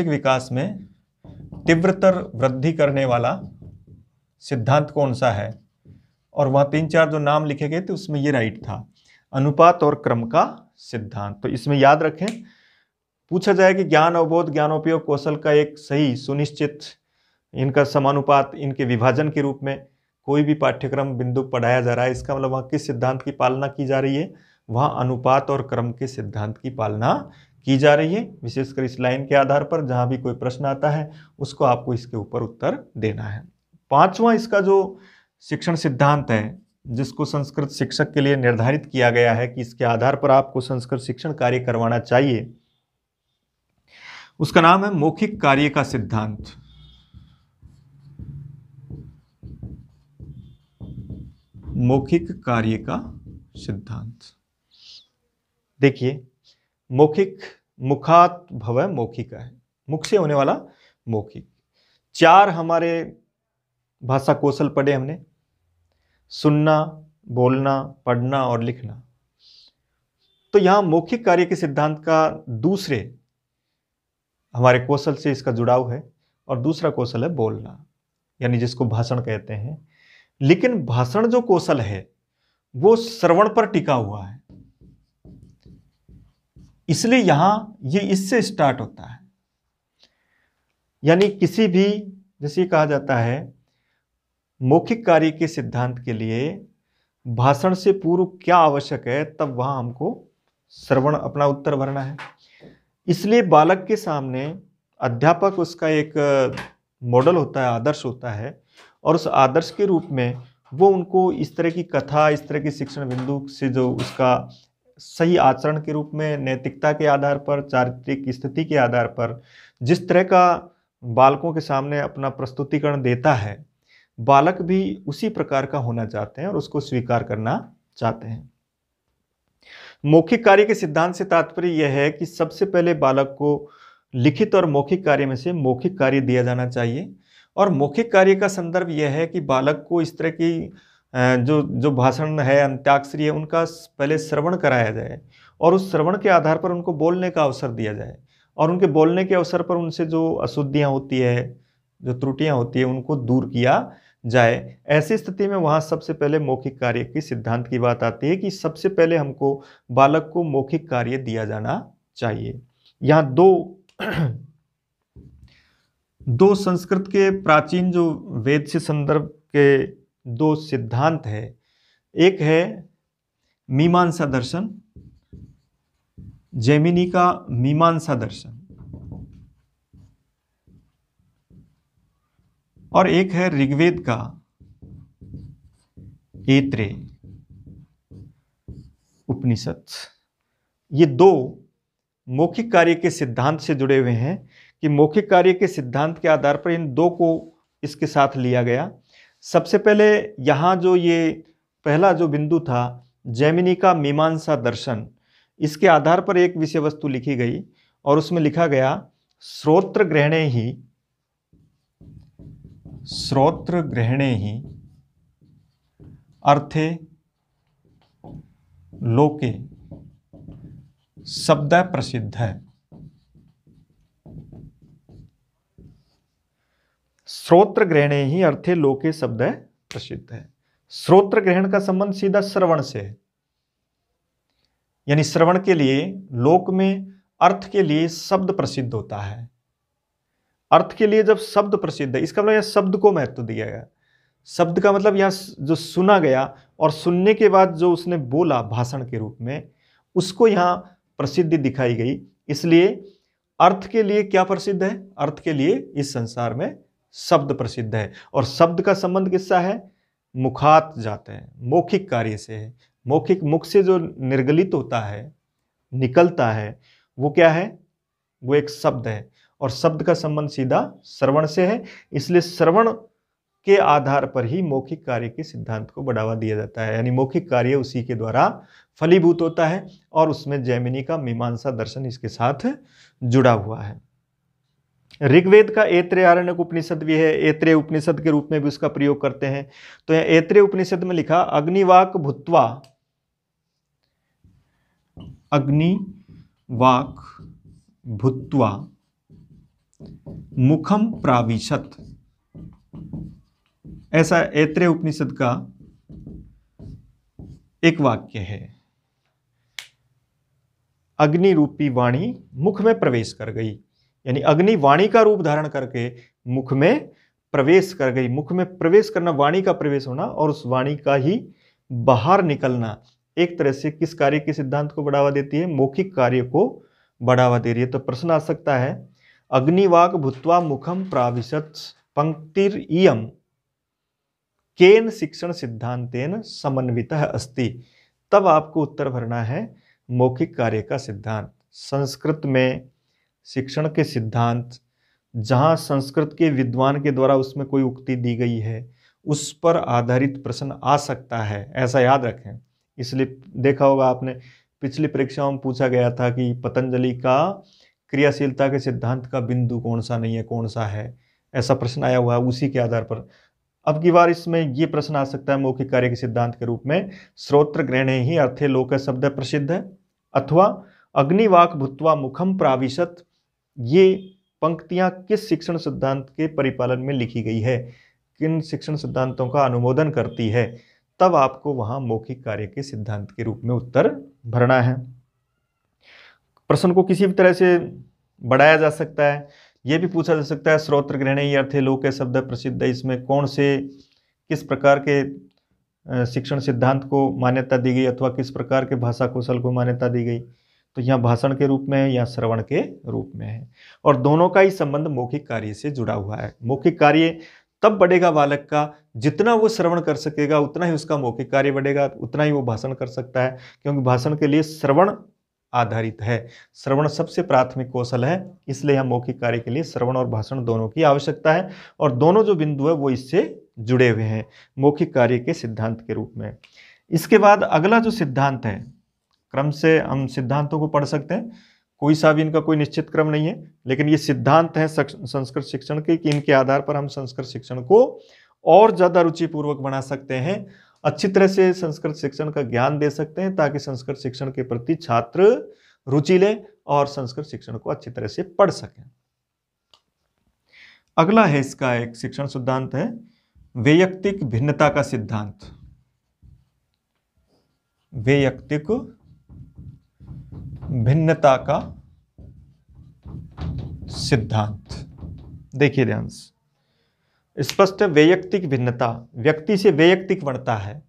विकास में तीव्रतर वृद्धि करने वाला सिद्धांत कौन सा है, और वहाँ 3-4 जो नाम लिखे गए थे उसमें ये राइट था, अनुपात और क्रम का सिद्धांत। तो इसमें याद रखें, पूछा जाए कि ज्ञान, अवबोध, ज्ञानोपयोग, कौशल का एक सही सुनिश्चित इनका समानुपात, इनके विभाजन के रूप में कोई भी पाठ्यक्रम बिंदु पढ़ाया जा रहा है, इसका मतलब वहाँ किस सिद्धांत की पालना की जा रही है? वहाँ अनुपात और क्रम के सिद्धांत की पालना की जा रही है। विशेषकर इस लाइन के आधार पर जहाँ भी कोई प्रश्न आता है उसको आपको इसके ऊपर उत्तर देना है। 5वां इसका जो शिक्षण सिद्धांत है जिसको संस्कृत शिक्षक के लिए निर्धारित किया गया है कि इसके आधार पर आपको संस्कृत शिक्षण कार्य करवाना चाहिए, उसका नाम है मौखिक कार्य का सिद्धांत। मौखिक कार्य का सिद्धांत। देखिए, मौखिक, मुखात भव मौखिका है, मुख से होने वाला मौखिक। 4 हमारे भाषा कौशल पढ़े हमने, सुनना, बोलना, पढ़ना और लिखना। तो यहां मौखिक कार्य के सिद्धांत का दूसरे हमारे कौशल से इसका जुड़ाव है और दूसरा कौशल है बोलना, यानी जिसको भाषण कहते हैं। लेकिन भाषण जो कौशल है वो श्रवण पर टिका हुआ है, इसलिए यहां ये इससे स्टार्ट होता है। यानी किसी भी, जैसे कहा जाता है मौखिक कार्य के सिद्धांत के लिए भाषण से पूर्व क्या आवश्यक है, तब वहां हमको श्रवण अपना उत्तर भरना है। इसलिए बालक के सामने अध्यापक उसका एक मॉडल होता है, आदर्श होता है, और उस आदर्श के रूप में वो उनको इस तरह की कथा, इस तरह के शिक्षण बिंदु से जो उसका सही आचरण के रूप में, नैतिकता के आधार पर, चारित्रिक स्थिति के आधार पर जिस तरह का बालकों के सामने अपना प्रस्तुतिकरण देता है, बालक भी उसी प्रकार का होना चाहते हैं और उसको स्वीकार करना चाहते हैं। मौखिक कार्य के सिद्धांत से तात्पर्य यह है कि सबसे पहले बालक को लिखित और मौखिक कार्य में से मौखिक कार्य दिया जाना चाहिए। और मौखिक कार्य का संदर्भ यह है कि बालक को इस तरह की जो भाषण है, अंत्याक्षरी है, उनका पहले श्रवण कराया जाए और उस श्रवण के आधार पर उनको बोलने का अवसर दिया जाए और उनके बोलने के अवसर पर उनसे जो अशुद्धियाँ होती है, जो त्रुटियाँ होती है, उनको दूर किया जाए। ऐसी स्थिति में वहाँ सबसे पहले मौखिक कार्य की सिद्धांत की बात आती है कि सबसे पहले हमको बालक को मौखिक कार्य दिया जाना चाहिए। यहाँ दो संस्कृत के प्राचीन जो वेद से संदर्भ के दो सिद्धांत है, एक है मीमांसा दर्शन, जैमिनी का मीमांसा दर्शन, और एक है ऋग्वेद का ऐत्रेय उपनिषद। ये दो मौखिक कार्य के सिद्धांत से जुड़े हुए हैं कि मौखिक कार्य के सिद्धांत के आधार पर इन दो को इसके साथ लिया गया। सबसे पहले यहाँ जो ये पहला जो बिंदु था, जैमिनी का मीमांसा दर्शन, इसके आधार पर एक विषय वस्तु लिखी गई और उसमें लिखा गया श्रोत्र ग्रहणे ही अर्थे लोके शब्द प्रसिद्ध है। श्रोत्र ग्रहणे ही अर्थे लोके शब्द प्रसिद्ध है। श्रोत्र ग्रहण का संबंध सीधा श्रवण से है, यानी श्रवण के लिए लोक में अर्थ के लिए शब्द प्रसिद्ध होता है। अर्थ के लिए जब शब्द प्रसिद्ध है, इसका मतलब यह शब्द को महत्व दिया गया। शब्द का मतलब यहां जो सुना गया और सुनने के बाद जो उसने बोला भाषण के रूप में, उसको यहां प्रसिद्धि दिखाई गई। इसलिए अर्थ के लिए क्या प्रसिद्ध है? अर्थ के लिए इस संसार में शब्द प्रसिद्ध है। और शब्द का संबंध किससा है? मुखात जाते हैं, मौखिक कार्य से है। मौखिक, मुख से जो निर्गलित होता है, निकलता है, वो क्या है? वो एक शब्द है और शब्द का संबंध सीधा श्रवण से है। इसलिए श्रवण के आधार पर ही मौखिक कार्य के सिद्धांत को बढ़ावा दिया जाता है, यानी मौखिक कार्य उसी के द्वारा फलीभूत होता है और उसमें जैमिनी का मीमांसा दर्शन इसके साथ जुड़ा हुआ है। ऋग्वेद का ऐत्रेय आरण्यक उपनिषद भी है, ऐत्रेय उपनिषद के रूप में भी उसका प्रयोग करते हैं। तो यह ऐत्रेय उपनिषद में लिखा, अग्निवाक भूत्वा मुखम प्राविशत, ऐसा ऐत्रेय उपनिषद का एक वाक्य है। अग्नि रूपी वाणी मुख में प्रवेश कर गई, यानी अग्नि वाणी का रूप धारण करके मुख में प्रवेश कर गई। मुख में प्रवेश करना, वाणी का प्रवेश होना और उस वाणी का ही बाहर निकलना, एक तरह से किस कार्य के सिद्धांत को बढ़ावा देती है? मौखिक कार्य को बढ़ावा दे रही है। तो प्रश्न आ सकता है, अग्निवाक भूत्वा मुखम प्राविशत पंक्तिर इयम केन शिक्षण सिद्धांतेन समन्वितः अस्ति। तब आपको उत्तर भरना है मौखिक कार्य का सिद्धांत। संस्कृत में शिक्षण के सिद्धांत, जहाँ संस्कृत के विद्वान के द्वारा उसमें कोई उक्ति दी गई है, उस पर आधारित प्रश्न आ सकता है, ऐसा याद रखें। इसलिए देखा होगा आपने, पिछली परीक्षाओं में पूछा गया था कि पतंजलि का क्रियाशीलता के सिद्धांत का बिंदु कौन सा नहीं है, कौन सा है, ऐसा प्रश्न आया हुआ है। उसी के आधार पर अब की बार इसमें ये प्रश्न आ सकता है मौखिक कार्य के सिद्धांत के रूप में, श्रोत्र ग्रहणे ही अर्थे लोक शब्द प्रसिद्ध है, अथवा अग्निवाक भूत्वा मुखम प्राविशत, ये पंक्तियां किस शिक्षण सिद्धांत के परिपालन में लिखी गई है, किन शिक्षण सिद्धांतों का अनुमोदन करती है। तब आपको वहां मौखिक कार्य के सिद्धांत के रूप में उत्तर भरना है। प्रश्न को किसी भी तरह से बढ़ाया जा सकता है। यह भी पूछा जा सकता है, श्रोत्र ग्रहणे अर्थे लोक शब्द प्रसिद्ध है, इसमें कौन से किस प्रकार के शिक्षण सिद्धांत को मान्यता दी गई अथवा किस प्रकार के भाषा कौशल को मान्यता दी गई? तो यहाँ भाषण के रूप में है या श्रवण के रूप में है। और दोनों का ही संबंध मौखिक कार्य से जुड़ा हुआ है। मौखिक कार्य तब बढ़ेगा बालक का। जितना वो श्रवण कर सकेगा उतना ही उसका मौखिक कार्य बढ़ेगा, उतना ही वो भाषण कर सकता है, क्योंकि भाषण के लिए श्रवण आधारित है। श्रवण सबसे प्राथमिक कौशल है, इसलिए हम मौखिक कार्य के लिए श्रवण और भाषण दोनों की आवश्यकता है, और दोनों जो बिंदु है वो इससे जुड़े हुए हैं मौखिक कार्य के सिद्धांत के रूप में। इसके बाद अगला जो सिद्धांत है, क्रम से हम सिद्धांतों को पढ़ सकते हैं, कोई सा भी इनका कोई निश्चित क्रम नहीं है, लेकिन ये सिद्धांत हैं संस्कृत शिक्षण के कि इनके आधार पर हम संस्कृत शिक्षण को और ज़्यादा रुचिपूर्वक बना सकते हैं, अच्छी तरह से संस्कृत शिक्षण का ज्ञान दे सकते हैं, ताकि संस्कृत शिक्षण के प्रति छात्र रुचि लें और संस्कृत शिक्षण को अच्छी तरह से पढ़ सकें। अगला है इसका एक शिक्षण सिद्धांत है वैयक्तिक भिन्नता का सिद्धांत। वैयक्तिक भिन्नता का सिद्धांत। देखिए ध्यान से, स्पष्ट है वैयक्तिक भिन्नता, व्यक्ति से वैयक्तिक बढ़ता है,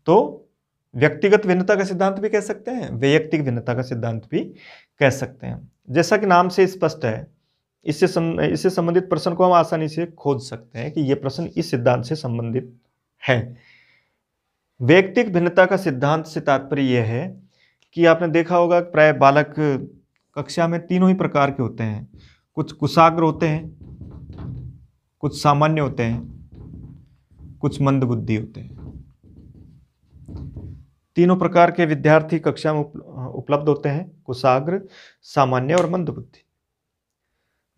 तो व्यक्तिगत भिन्नता का सिद्धांत भी कह सकते हैं, वैयक्तिक भिन्नता का सिद्धांत भी कह सकते हैं। जैसा कि नाम से स्पष्ट है, इससे संबंधित प्रश्न को हम आसानी से खोज सकते हैं कि यह प्रश्न इस सिद्धांत से संबंधित है। वैयक्तिक भिन्नता का सिद्धांत से तात्पर्य यह है कि आपने देखा होगा प्राय बालक कक्षा में तीनों ही प्रकार के होते हैं, कुछ कुशाग्र होते हैं, कुछ सामान्य होते हैं, कुछ मंदबुद्धि होते हैं। तीनों प्रकार के विद्यार्थी कक्षा में उपलब्ध होते हैं, कुशाग्र, सामान्य और मंदबुद्धि।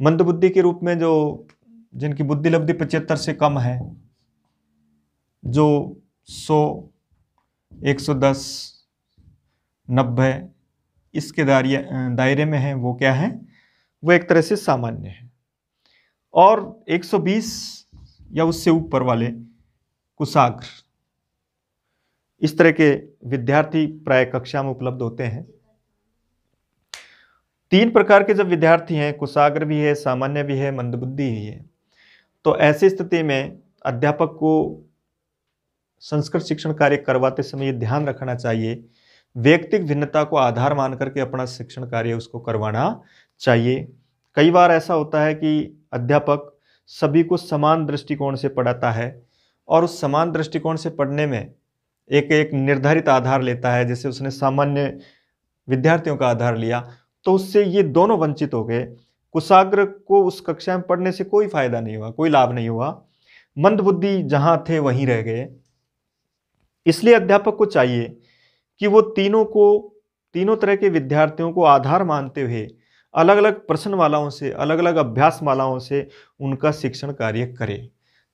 मंदबुद्धि के रूप में जो जिनकी बुद्धि लब्धि 75 से कम है, जो 100, 110, 90 इसके दायरे में है, वो क्या है, वो एक तरह से सामान्य है। और 120 या उससे ऊपर वाले कुशाग्र, इस तरह के विद्यार्थी प्राय कक्षा में उपलब्ध होते हैं। तीन प्रकार के जब विद्यार्थी हैं, कुशाग्र भी है, सामान्य भी है, मंदबुद्धि भी है, तो ऐसी स्थिति में अध्यापक को संस्कृत शिक्षण कार्य करवाते समय ये ध्यान रखना चाहिए, वैयक्तिक भिन्नता को आधार मान करके अपना शिक्षण कार्य उसको करवाना चाहिए। कई बार ऐसा होता है कि अध्यापक सभी को समान दृष्टिकोण से पढ़ाता है, और उस समान दृष्टिकोण से पढ़ने में एक निर्धारित आधार लेता है, जैसे उसने सामान्य विद्यार्थियों का आधार लिया, तो उससे ये दोनों वंचित हो गए। कुशाग्र को उस कक्षा में पढ़ने से कोई फायदा नहीं हुआ, कोई लाभ नहीं हुआ, मंदबुद्धि जहां थे वहीं रह गए। इसलिए अध्यापक को चाहिए कि वो तीनों तरह के विद्यार्थियों को आधार मानते हुए अलग अलग प्रश्नमालाओं से, अलग अलग अभ्यास मालाओं से उनका शिक्षण कार्य करे,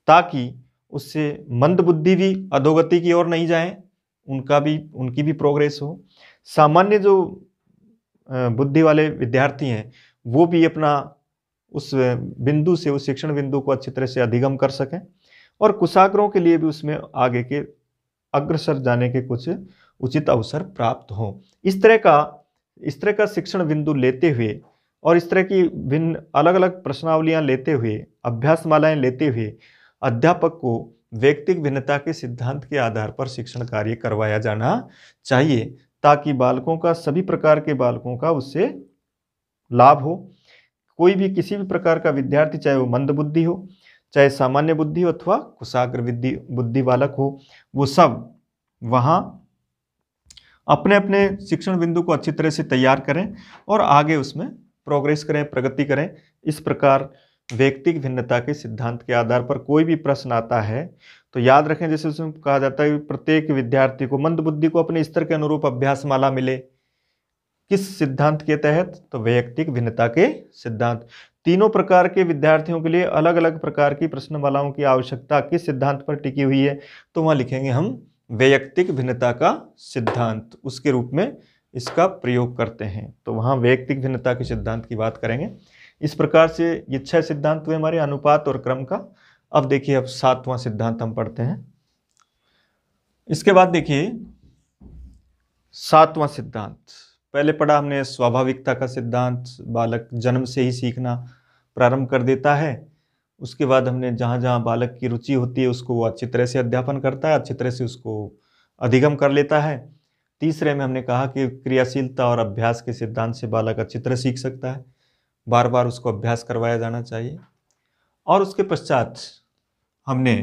ताकि उससे मंदबुद्धि भी अधोगति की ओर नहीं जाए, उनकी भी प्रोग्रेस हो। सामान्य जो बुद्धि वाले विद्यार्थी हैं वो भी अपना उस बिंदु से, उस शिक्षण बिंदु को अच्छी तरह से अधिगम कर सकें, और कुशाग्रों के लिए भी उसमें आगे के अग्रसर जाने के कुछ उचित अवसर प्राप्त हो। इस तरह का शिक्षण बिंदु लेते हुए और इस तरह की भिन्न अलग अलग प्रश्नावलियां लेते हुए, अभ्यास मालाएं लेते हुए अध्यापक को वैयक्तिक भिन्नता के सिद्धांत के आधार पर शिक्षण कार्य करवाया जाना चाहिए, ताकि बालकों का, सभी प्रकार के बालकों का उससे लाभ हो। कोई भी किसी भी प्रकार का विद्यार्थी, चाहे वो मंदबुद्धि हो, चाहे सामान्य बुद्धि हो, अथवा कुशाग्र बुद्धि बालक हो, वो सब वहाँ अपने अपने शिक्षण बिंदु को अच्छी तरह से तैयार करें और आगे उसमें प्रोग्रेस करें, प्रगति करें। इस प्रकार वैयक्तिक भिन्नता के सिद्धांत के आधार पर कोई भी प्रश्न आता है तो याद रखें, जैसे उसमें कहा जाता है कि प्रत्येक विद्यार्थी को, मंदबुद्धि को अपने स्तर के अनुरूप अभ्यास माला मिले। किस सिद्धांत के तहत? तो वैयक्तिक भिन्नता के सिद्धांत। तीनों प्रकार के विद्यार्थियों के लिए अलग अलग प्रकार की प्रश्नमालाओं की आवश्यकता किस सिद्धांत पर टिकी हुई है, तो वहाँ लिखेंगे हम वैयक्तिक भिन्नता का सिद्धांत, उसके रूप में इसका प्रयोग करते हैं। तो वहाँ वैयक्तिक भिन्नता के सिद्धांत की बात करेंगे। इस प्रकार से ये 6 सिद्धांत हुए हमारे अनुपात और क्रम का। अब देखिए, अब 7वां सिद्धांत हम पढ़ते हैं। इसके बाद देखिए 7वां सिद्धांत, पहले पढ़ा हमने स्वाभाविकता का सिद्धांत, बालक जन्म से ही सीखना प्रारंभ कर देता है। उसके बाद हमने जहाँ जहाँ बालक की रुचि होती है उसको वो अच्छी तरह से अध्यापन करता है, अच्छी तरह से उसको अधिगम कर लेता है। तीसरे में हमने कहा कि क्रियाशीलता और अभ्यास के सिद्धांत से बालक अच्छी तरह सीख सकता है, बार बार उसको अभ्यास करवाया जाना चाहिए। और उसके पश्चात हमने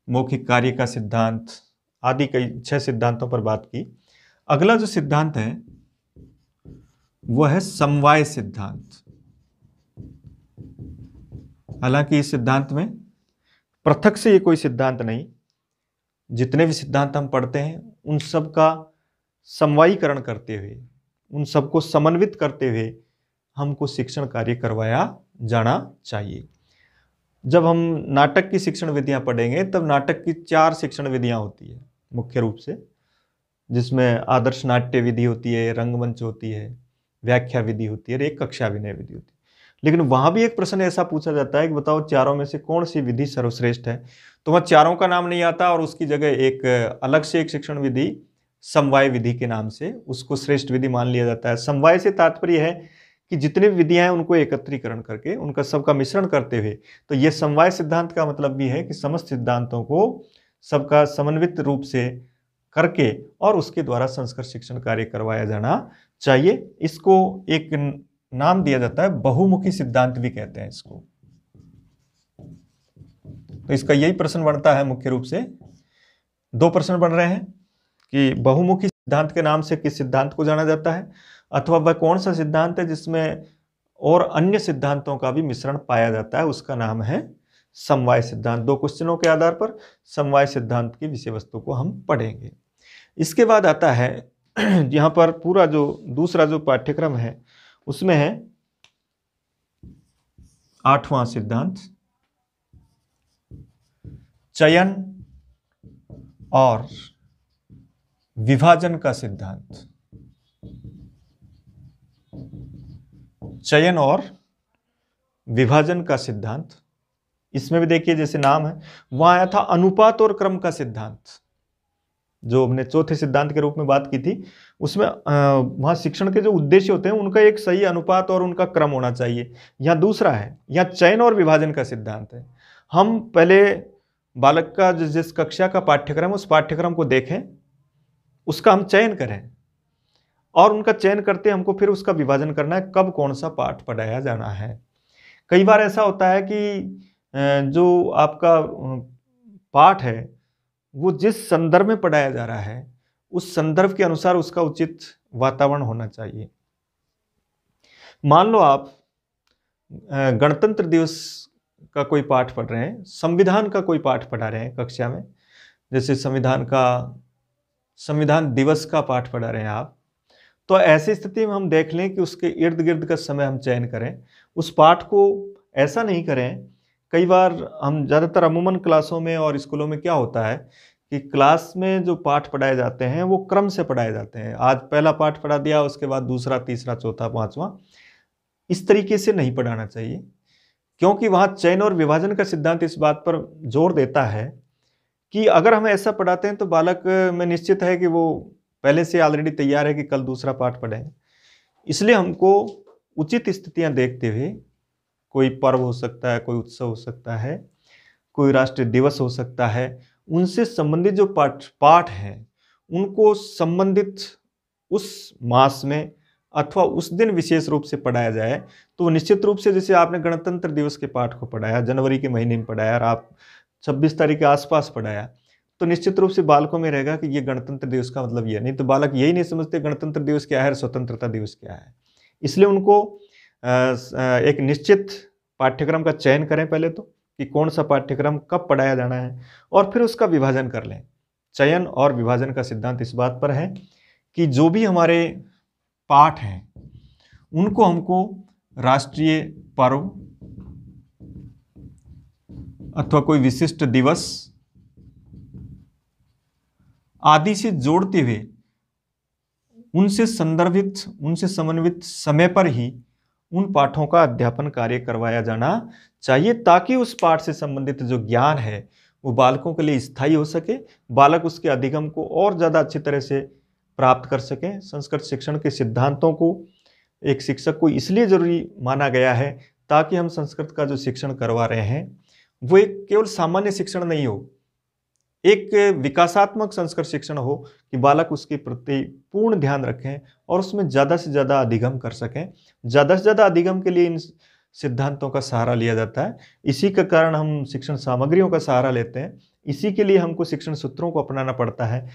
मौखिक कार्य का सिद्धांत आदि कई 6 सिद्धांतों पर बात की। अगला जो सिद्धांत है वह है समवाय सिद्धांत। हालांकि इस सिद्धांत में पृथक से ये कोई सिद्धांत नहीं, जितने भी सिद्धांत हम पढ़ते हैं उन सब का समवायीकरण करते हुए, उन सबको समन्वित करते हुए हमको शिक्षण कार्य करवाया जाना चाहिए। जब हम नाटक की शिक्षण विधियां पढ़ेंगे तब नाटक की 4 शिक्षण विधियां होती है मुख्य रूप से, जिसमें आदर्श नाट्य विधि होती है, रंगमंच होती है, व्याख्या विधि होती है और एक कक्षा विनय विधि होती है। लेकिन वहां भी एक प्रश्न ऐसा पूछा जाता है कि बताओ चारों में से कौन सी विधि सर्वश्रेष्ठ है, तो वह चारों का नाम नहीं आता और उसकी जगह एक अलग से एक शिक्षण विधि समवाय विधि के नाम से उसको श्रेष्ठ विधि मान लिया जाता है। समवाय से तात्पर्य है कि जितने भी विधियां हैं उनको एकत्रीकरण करके उनका सबका मिश्रण करते हुए, तो ये समवाय सिद्धांत का मतलब भी है कि समस्त सिद्धांतों को सबका समन्वित रूप से करके और उसके द्वारा संस्कृत शिक्षण कार्य करवाया जाना चाहिए। इसको एक नाम दिया जाता है, बहुमुखी सिद्धांत भी कहते हैं इसको। तो इसका यही प्रश्न बनता है, मुख्य रूप से 2 प्रश्न बन रहे हैं कि बहुमुखी सिद्धांत के नाम से किस सिद्धांत को जाना जाता है, अथवा वह कौन सा सिद्धांत है जिसमें और अन्य सिद्धांतों का भी मिश्रण पाया जाता है, उसका नाम है समवाय सिद्धांत। 2 क्वेश्चनों के आधार पर समवाय सिद्धांत की विषय वस्तु को हम पढ़ेंगे। इसके बाद आता है यहाँ पर पूरा जो दूसरा जो पाठ्यक्रम है उसमें है 8वां सिद्धांत, चयन और विभाजन का सिद्धांत। चयन और विभाजन का सिद्धांत, इसमें भी देखिए जैसे नाम है, वहां आया था अनुपात और क्रम का सिद्धांत, जो हमने चौथे सिद्धांत के रूप में बात की थी। उसमें वहां शिक्षण के जो उद्देश्य होते हैं उनका एक सही अनुपात और उनका क्रम होना चाहिए। यहाँ दूसरा है, यहाँ चयन और विभाजन का सिद्धांत है। हम पहले बालक का जिस कक्षा का पाठ्यक्रम है उस पाठ्यक्रम को देखें, उसका हम चयन करें और उनका चयन करते हमको फिर उसका विभाजन करना है, कब कौन सा पाठ पढ़ाया जाना है। कई बार ऐसा होता है कि जो आपका पाठ है वो जिस संदर्भ में पढ़ाया जा रहा है उस संदर्भ के अनुसार उसका उचित वातावरण होना चाहिए। मान लो आप गणतंत्र दिवस का कोई पाठ पढ़ रहे हैं, संविधान का कोई पाठ पढ़ा रहे हैं कक्षा में, जैसे संविधान दिवस का पाठ पढ़ा रहे हैं आप, तो ऐसी स्थिति में हम देख लें कि उसके इर्द गिर्द का समय हम चयन करें। उस पाठ को ऐसा नहीं करें, कई बार हम ज़्यादातर अमूमन क्लासों में और स्कूलों में क्या होता है कि क्लास में जो पाठ पढ़ाए जाते हैं वो क्रम से पढ़ाए जाते हैं। आज पहला पाठ पढ़ा दिया, उसके बाद दूसरा, तीसरा, चौथा, पांचवा, इस तरीके से नहीं पढ़ाना चाहिए, क्योंकि वहाँ चयन और विभाजन का सिद्धांत इस बात पर जोर देता है कि अगर हम ऐसा पढ़ाते हैं तो बालक में निश्चित है कि वो पहले से ऑलरेडी तैयार है कि कल दूसरा पाठ पढ़ेंगे। इसलिए हमको उचित स्थितियां देखते हुए, कोई पर्व हो सकता है, कोई उत्सव हो सकता है, कोई राष्ट्रीय दिवस हो सकता है, उनसे संबंधित जो पाठ हैं उनको संबंधित उस मास में अथवा उस दिन विशेष रूप से पढ़ाया जाए। तो निश्चित रूप से जैसे आपने गणतंत्र दिवस के पाठ को पढ़ाया, जनवरी के महीने में पढ़ाया और आप 26 तारीख के आसपास पढ़ाया, तो निश्चित रूप से बालकों में रहेगा कि ये गणतंत्र दिवस का मतलब ये, नहीं तो बालक यही नहीं समझते गणतंत्र दिवस क्या है, स्वतंत्रता दिवस क्या है। इसलिए उनको एक निश्चित पाठ्यक्रम का चयन करें पहले तो, कि कौन सा पाठ्यक्रम कब पढ़ाया जाना है, और फिर उसका विभाजन कर लें। चयन और विभाजन का सिद्धांत इस बात पर है कि जो भी हमारे पाठ हैं उनको हमको राष्ट्रीय पर्व अथवा कोई विशिष्ट दिवस आदि से जोड़ते हुए उनसे संदर्भित, उनसे समन्वित समय पर ही उन पाठों का अध्यापन कार्य करवाया जाना चाहिए, ताकि उस पाठ से संबंधित जो ज्ञान है वो बालकों के लिए स्थायी हो सके, बालक उसके अधिगम को और ज़्यादा अच्छी तरह से प्राप्त कर सकें। संस्कृत शिक्षण के सिद्धांतों को एक शिक्षक को इसलिए जरूरी माना गया है ताकि हम संस्कृत का जो शिक्षण करवा रहे हैं वो एक केवल सामान्य शिक्षण नहीं हो, एक विकासात्मक संस्कृत शिक्षण हो कि बालक उसके प्रति पूर्ण ध्यान रखें और उसमें ज़्यादा से ज़्यादा अधिगम कर सकें। ज़्यादा से ज़्यादा अधिगम के लिए इन सिद्धांतों का सहारा लिया जाता है। इसी के कारण हम शिक्षण सामग्रियों का सहारा लेते हैं। इसी के लिए हमको शिक्षण सूत्रों को अपनाना पड़ता है,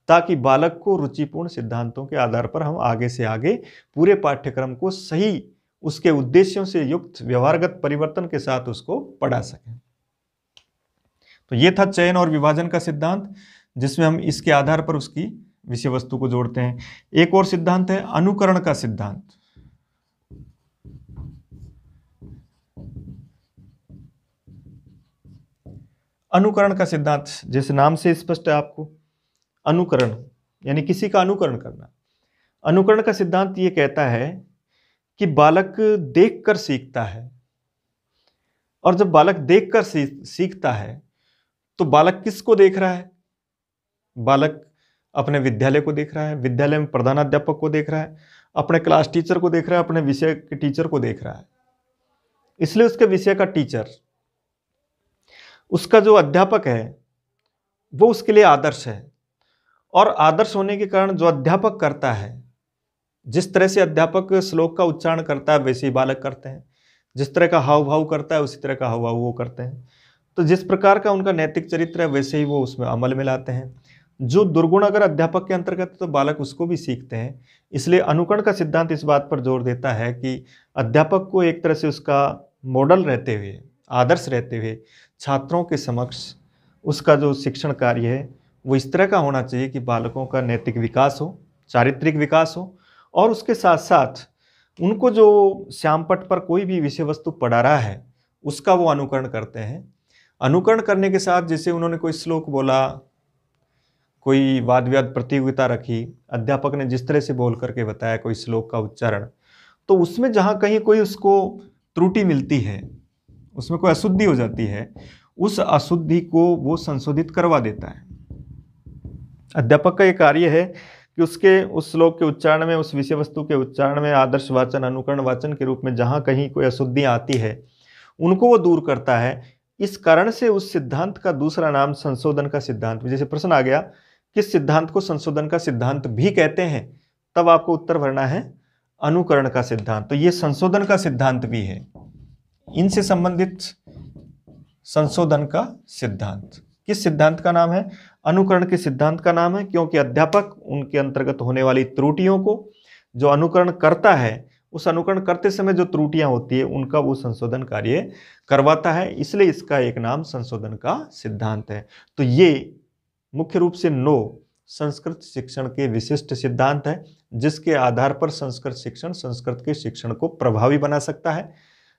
ताकि बालक को रुचिपूर्ण सिद्धांतों के आधार पर हम आगे से आगे पूरे पाठ्यक्रम को सही उसके उद्देश्यों से युक्त व्यवहारगत परिवर्तन के साथ उसको पढ़ा सकें। तो ये था चयन और विभाजन का सिद्धांत, जिसमें हम इसके आधार पर उसकी विषय वस्तु को जोड़ते हैं। एक और सिद्धांत है अनुकरण का सिद्धांत। अनुकरण का सिद्धांत जैसे नाम से स्पष्ट है आपको, अनुकरण यानी किसी का अनुकरण करना। अनुकरण का सिद्धांत ये कहता है कि बालक देखकर सीखता है, और जब बालक देखकर सीखता है तो बालक किसको देख रहा है? बालक अपने विद्यालय को देख रहा है, विद्यालय में प्रधानाध्यापक को देख रहा है, अपने क्लास टीचर को देख रहा है, अपने विषय के टीचर को देख रहा है। इसलिए उसके विषय का टीचर, उसका जो अध्यापक है, वो उसके लिए आदर्श है। और आदर्श होने के कारण जो अध्यापक करता है, जिस तरह से अध्यापक श्लोक का उच्चारण करता है वैसे ही बालक करते हैं, जिस तरह का हाव भाव करता है उसी तरह का हाव भाव वो करते हैं। तो जिस प्रकार का उनका नैतिक चरित्र है वैसे ही वो उसमें अमल में लाते हैं। जो दुर्गुण अगर अध्यापक के अंतर्गत है तो बालक उसको भी सीखते हैं। इसलिए अनुकरण का सिद्धांत इस बात पर जोर देता है कि अध्यापक को एक तरह से उसका मॉडल रहते हुए, आदर्श रहते हुए छात्रों के समक्ष उसका जो शिक्षण कार्य है वो इस तरह का होना चाहिए कि बालकों का नैतिक विकास हो, चारित्रिक विकास हो, और उसके साथ साथ उनको जो श्यामपट पर कोई भी विषय वस्तु पढ़ा रहा है उसका वो अनुकरण करते हैं। अनुकरण करने के साथ जैसे उन्होंने कोई श्लोक बोला, कोई वाद विवाद प्रतियोगिता रखी, अध्यापक ने जिस तरह से बोल करके बताया कोई श्लोक का उच्चारण, तो उसमें जहाँ कहीं कोई उसको त्रुटि मिलती है, उसमें कोई अशुद्धि हो जाती है, उस अशुद्धि को वो संशोधित करवा देता है। अध्यापक का ये कार्य है कि उसके उस श्लोक के उच्चारण में, उस विषय वस्तु के उच्चारण में आदर्श वाचन, अनुकरण वाचन के रूप में जहाँ कहीं कोई अशुद्धियाँ आती है उनको वो दूर करता है। इस कारण से उस सिद्धांत का दूसरा नाम संशोधन का सिद्धांत। जैसे प्रश्न आ गया किस सिद्धांत को संशोधन का सिद्धांत भी कहते हैं, तब आपको उत्तर भरना है अनुकरण का सिद्धांत। तो ये संशोधन का सिद्धांत भी है, इनसे संबंधित संशोधन का सिद्धांत। किस सिद्धांत का नाम है? अनुकरण के सिद्धांत का नाम है, क्योंकि अध्यापक उनके अंतर्गत होने वाली त्रुटियों को जो अनुकरण करता है, उस अनुकरण करते समय जो त्रुटियां होती है उनका वो संशोधन कार्य करवाता है, इसलिए इसका एक नाम संशोधन का सिद्धांत है। तो ये मुख्य रूप से 9 संस्कृत शिक्षण के विशिष्ट सिद्धांत है, जिसके आधार पर संस्कृत शिक्षण संस्कृत के शिक्षण को प्रभावी बना सकता है,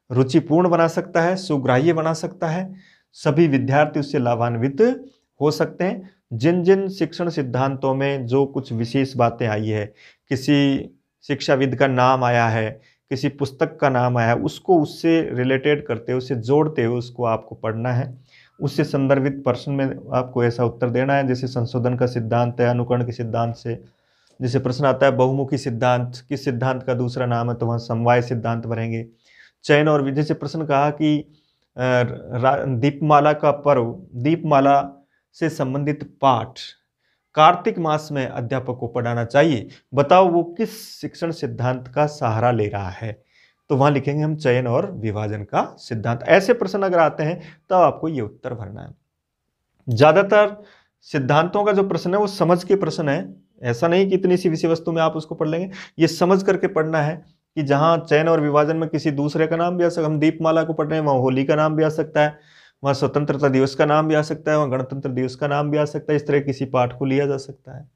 रुचिपूर्ण बना सकता है, सुग्राह्य बना सकता है, सभी विद्यार्थी उससे लाभान्वित हो सकते हैं। जिन जिन शिक्षण सिद्धांतों में जो कुछ विशेष बातें आई है, किसी शिक्षाविद का नाम आया है, किसी पुस्तक का नाम आया है, उसको उससे रिलेटेड करते हुए, उससे जोड़ते हुए उसको आपको पढ़ना है। उससे संदर्भित प्रश्न में आपको ऐसा उत्तर देना है, जैसे संशोधन का सिद्धांत है अनुकरण के सिद्धांत से। जैसे प्रश्न आता है बहुमुखी सिद्धांत किस सिद्धांत का दूसरा नाम है, तो वहाँ समवाय सिद्धांत भरेंगे। चयन और विधि से प्रश्न कहा कि दीपमाला का पर्व, दीपमाला से संबंधित पाठ कार्तिक मास में अध्यापक को पढ़ाना चाहिए, बताओ वो किस शिक्षण सिद्धांत का सहारा ले रहा है, तो वहां लिखेंगे हम चयन और विभाजन का सिद्धांत। ऐसे प्रश्न अगर आते हैं तब आपको ये उत्तर भरना है। ज्यादातर सिद्धांतों का जो प्रश्न है वो समझ के प्रश्न है, ऐसा नहीं कि इतनी सी विषय वस्तु में आप उसको पढ़ लेंगे, ये समझ करके पढ़ना है कि जहां चयन और विभाजन में किसी दूसरे का नाम भी आ सकता है, हम दीपमाला को पढ़ रहे हैं वहां होली का नाम भी आ सकता है, वहाँ स्वतंत्रता दिवस का नाम भी आ सकता है, वहाँ गणतंत्र दिवस का नाम भी आ सकता है। इस तरह किसी पाठ को लिया जा सकता है।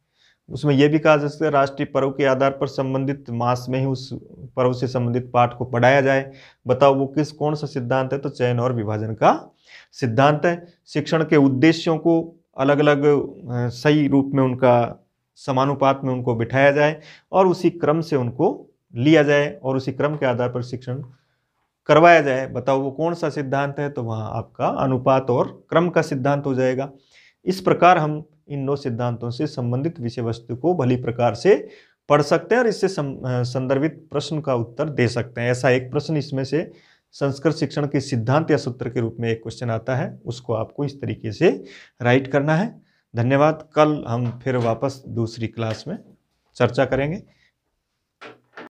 उसमें यह भी कहा जा सकता है राष्ट्रीय पर्व के आधार पर संबंधित मास में ही उस पर्व से संबंधित पाठ को पढ़ाया जाए, बताओ वो कौन सा सिद्धांत है, तो चयन और विभाजन का सिद्धांत है। शिक्षण के उद्देश्यों को अलग अलग सही रूप में उनका समानुपात में उनको बिठाया जाए और उसी क्रम से उनको लिया जाए और उसी क्रम के आधार पर शिक्षण करवाया जाए, बताओ वो कौन सा सिद्धांत है, तो वहाँ आपका अनुपात और क्रम का सिद्धांत हो जाएगा। इस प्रकार हम इन 9 सिद्धांतों से संबंधित विषय वस्तु को भली प्रकार से पढ़ सकते हैं और इससे संदर्भित प्रश्न का उत्तर दे सकते हैं। ऐसा एक प्रश्न इसमें से संस्कृत शिक्षण के सिद्धांत या सूत्र के रूप में एक क्वेश्चन आता है, उसको आपको इस तरीके से राइट करना है। धन्यवाद। कल हम फिर वापस दूसरी क्लास में चर्चा करेंगे।